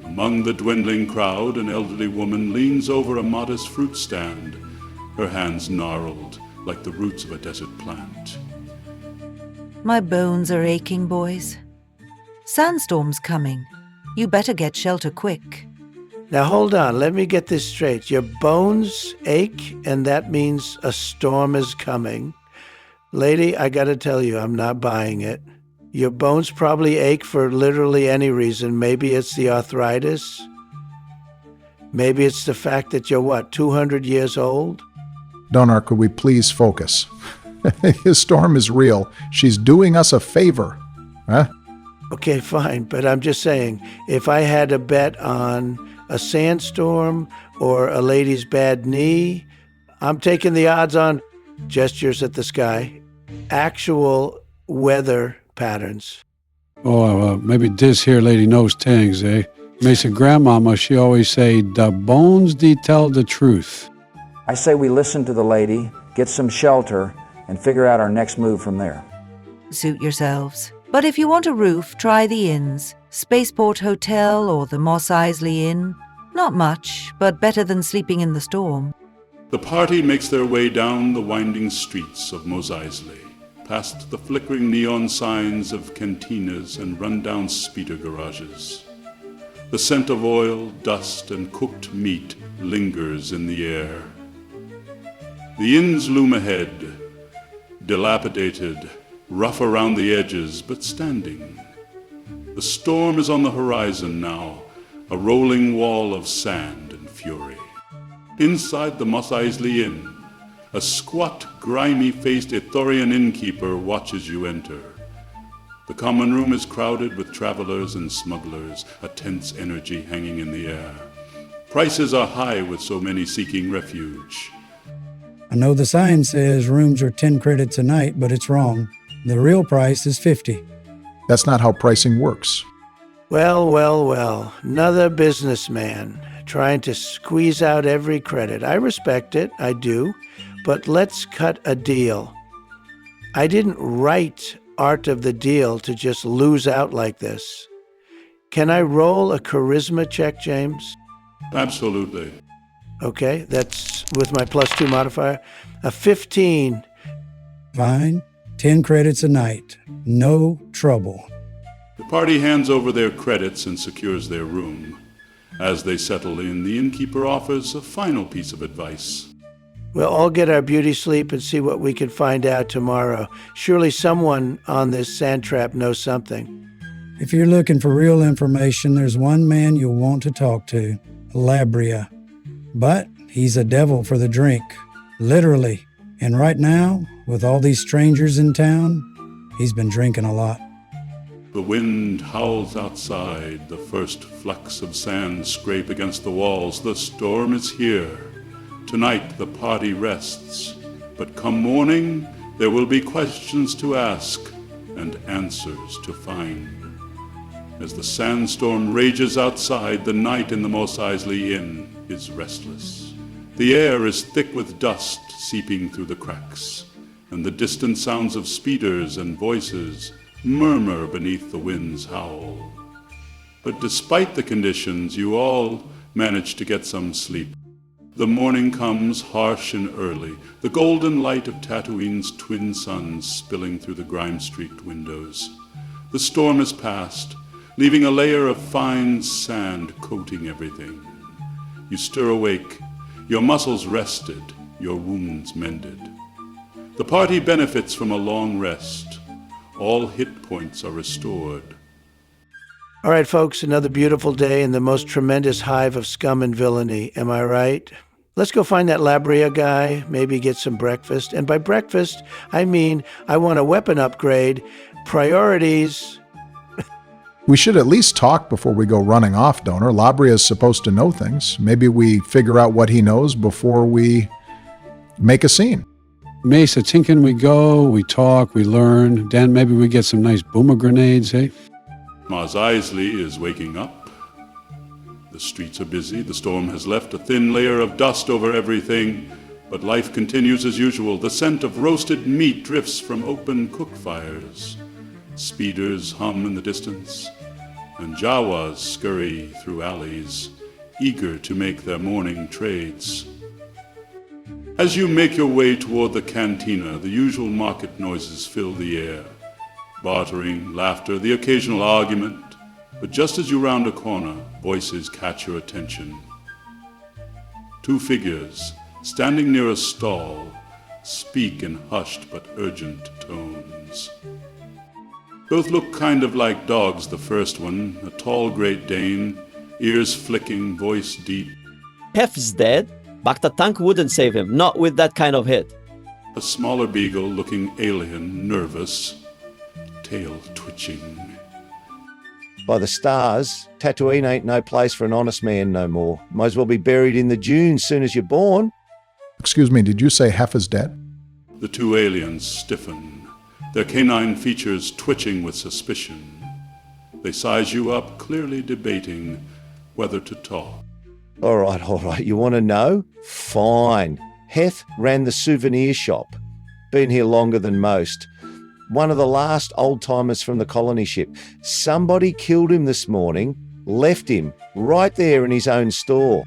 Among the dwindling crowd, an elderly woman leans over a modest fruit stand, her hands gnarled like the roots of a desert plant. My bones are aching, boys. Sandstorm's coming. You better get shelter quick. Now hold on, let me get this straight. Your bones ache, and that means a storm is coming. Lady, I gotta tell you, I'm not buying it. Your bones probably ache for literally any reason. Maybe it's the arthritis. Maybe it's the fact that you're, 200 years old? Donar, could we please focus? His storm is real. She's doing us a favor. Huh? Okay, fine, but I'm just saying, if I had to bet on a sandstorm or a lady's bad knee, I'm taking the odds on gestures at the sky, actual weather patterns. Oh, maybe this here lady knows things, eh? Mesa grandmama, she always say, the bones they tell the truth. I say we listen to the lady, get some shelter, and figure out our next move from there. Suit yourselves. But if you want a roof, try the inns. Spaceport Hotel or the Mos Eisley Inn. Not much, but better than sleeping in the storm. The party makes their way down the winding streets of Mos Eisley, past the flickering neon signs of cantinas and run-down speeder garages. The scent of oil, dust, and cooked meat lingers in the air. The inns loom ahead, dilapidated, rough around the edges, but standing. The storm is on the horizon now, a rolling wall of sand and fury. Inside the Mos Eisley Inn, a squat, grimy-faced Ithorian innkeeper watches you enter. The common room is crowded with travelers and smugglers, a tense energy hanging in the air. Prices are high with so many seeking refuge. I know the sign says rooms are 10 credits a night, but it's wrong. The real price is 50. That's not how pricing works. Well, another businessman trying to squeeze out every credit. I respect it, I do, but let's cut a deal. I didn't write Art of the Deal to just lose out like this. Can I roll a charisma check, James? Absolutely. Okay, that's with my +2 modifier. A 15. Fine. 10 credits a night. No trouble. The party hands over their credits and secures their room. As they settle in, the innkeeper offers a final piece of advice. We'll all get our beauty sleep and see what we can find out tomorrow. Surely someone on this sand trap knows something. If you're looking for real information, there's one man you'll want to talk to, Labria. But he's a devil for the drink, literally. And right now, with all these strangers in town, he's been drinking a lot. The wind howls outside, the first flecks of sand scrape against the walls. The storm is here. Tonight the party rests, but come morning there will be questions to ask and answers to find. As the sandstorm rages outside, the night in the Mos Eisley Inn is restless. The air is thick with dust seeping through the cracks, and the distant sounds of speeders and voices murmur beneath the wind's howl. But despite the conditions, you all manage to get some sleep. The morning comes harsh and early, the golden light of Tatooine's twin suns spilling through the grime-streaked windows. The storm is past, leaving a layer of fine sand coating everything. You stir awake, your muscles rested, your wounds mended. The party benefits from a long rest. All hit points are restored. All right, folks, another beautiful day in the most tremendous hive of scum and villainy. Am I right? Let's go find that Labria guy, maybe get some breakfast. And by breakfast, I mean I want a weapon upgrade. Priorities. We should at least talk before we go running off, Donor. Labria is supposed to know things. Maybe we figure out what he knows before we make a scene. Mesa, tinkin' we go, we talk, we learn. Then maybe we get some nice boomer grenades, eh? Mos Eisley is waking up. The streets are busy. The storm has left a thin layer of dust over everything, but life continues as usual. The scent of roasted meat drifts from open cook fires. Speeders hum in the distance, and Jawas scurry through alleys, eager to make their morning trades. As you make your way toward the cantina, the usual market noises fill the air. Bartering, laughter, the occasional argument. But just as you round a corner, voices catch your attention. Two figures, standing near a stall, speak in hushed but urgent tones. Both look kind of like dogs, the first one, a tall Great Dane, ears flicking, voice deep. Hef's dead, but the tank wouldn't save him, not with that kind of hit. A smaller beagle looking alien, nervous, tail twitching. By the stars, Tatooine ain't no place for an honest man no more. Might as well be buried in the dunes soon as you're born. Excuse me, did you say Hef is dead? The two aliens stiffen, their canine features twitching with suspicion. They size you up, clearly debating whether to talk. All right, you want to know? Fine. Hef ran the souvenir shop. Been here longer than most. One of the last old-timers from the colony ship. Somebody killed him this morning, left him right there in his own store.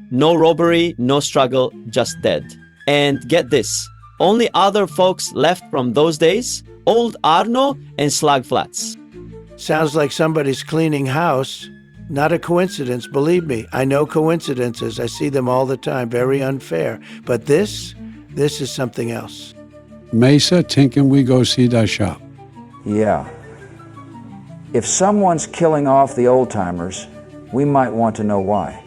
No robbery, no struggle, just dead. And get this, only other folks left from those days, old Arno and Slag Flats. Sounds like somebody's cleaning house. Not a coincidence, believe me. I know coincidences. I see them all the time. Very unfair. But this is something else. Mesa, tinkin' we go see that shop. Yeah. If someone's killing off the old-timers, we might want to know why.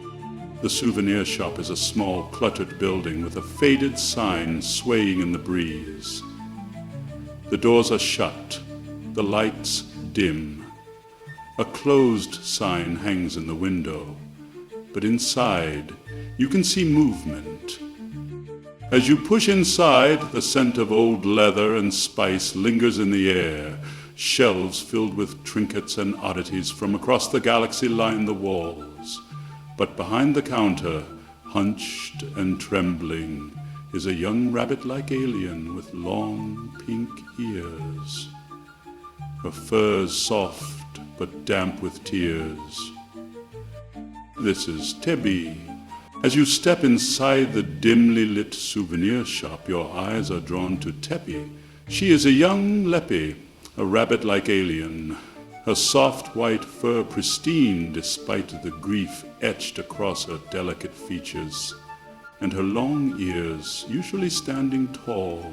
The souvenir shop is a small, cluttered building with a faded sign swaying in the breeze. The doors are shut, the lights dim. A closed sign hangs in the window, but inside you can see movement. As you push inside, the scent of old leather and spice lingers in the air. Shelves filled with trinkets and oddities from across the galaxy line the walls. But behind the counter, hunched and trembling, is a young rabbit-like alien with long pink ears. Her fur's soft but damp with tears. This is Tebby. As you step inside the dimly lit souvenir shop, your eyes are drawn to Teppy. She is a young Leppy, a rabbit-like alien, her soft white fur pristine despite the grief etched across her delicate features, and her long ears, usually standing tall,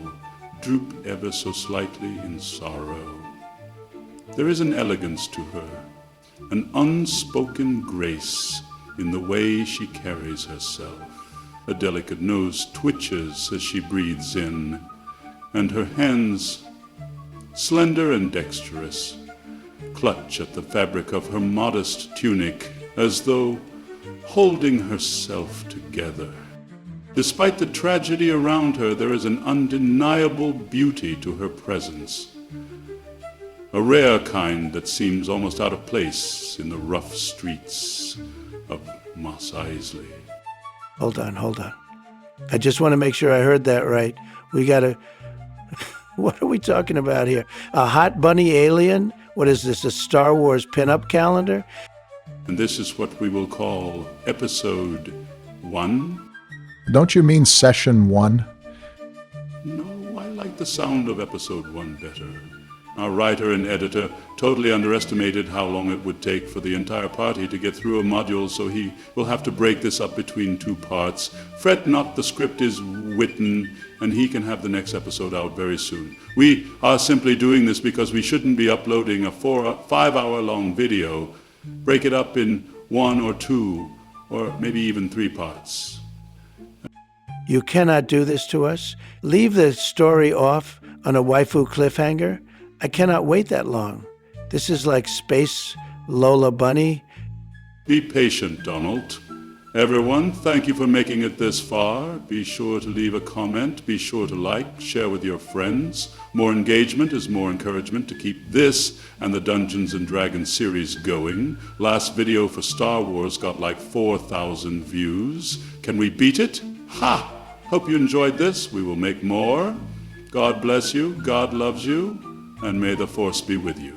droop ever so slightly in sorrow. There is an elegance to her, an unspoken grace in the way she carries herself. Her delicate nose twitches as she breathes in, and her hands, slender and dexterous, clutch at the fabric of her modest tunic as though holding herself together. Despite the tragedy around her, there is an undeniable beauty to her presence, a rare kind that seems almost out of place in the rough streets of Mos Eisley. Hold on. I just want to make sure I heard that right. We gotta... What are we talking about here? A hot bunny alien? What is this, a Star Wars pinup calendar? And this is what we will call Episode 1. Don't you mean Session 1? No, I like the sound of Episode 1 better. Our writer and editor totally underestimated how long it would take for the entire party to get through a module, so he will have to break this up between 2 parts. Fret not, the script is written, and he can have the next episode out very soon. We are simply doing this because we shouldn't be uploading a 5-hour-long video. Break it up in 1 or 2, or maybe even 3 parts. You cannot do this to us. Leave the story off on a waifu cliffhanger. I cannot wait that long. This is like Space Lola Bunny. Be patient, Donald. Everyone, thank you for making it this far. Be sure to leave a comment. Be sure to like, share with your friends. More engagement is more encouragement to keep this and the Dungeons & Dragons series going. Last video for Star Wars got like 4,000 views. Can we beat it? Ha! Hope you enjoyed this. We will make more. God bless you. God loves you. And may the Force be with you.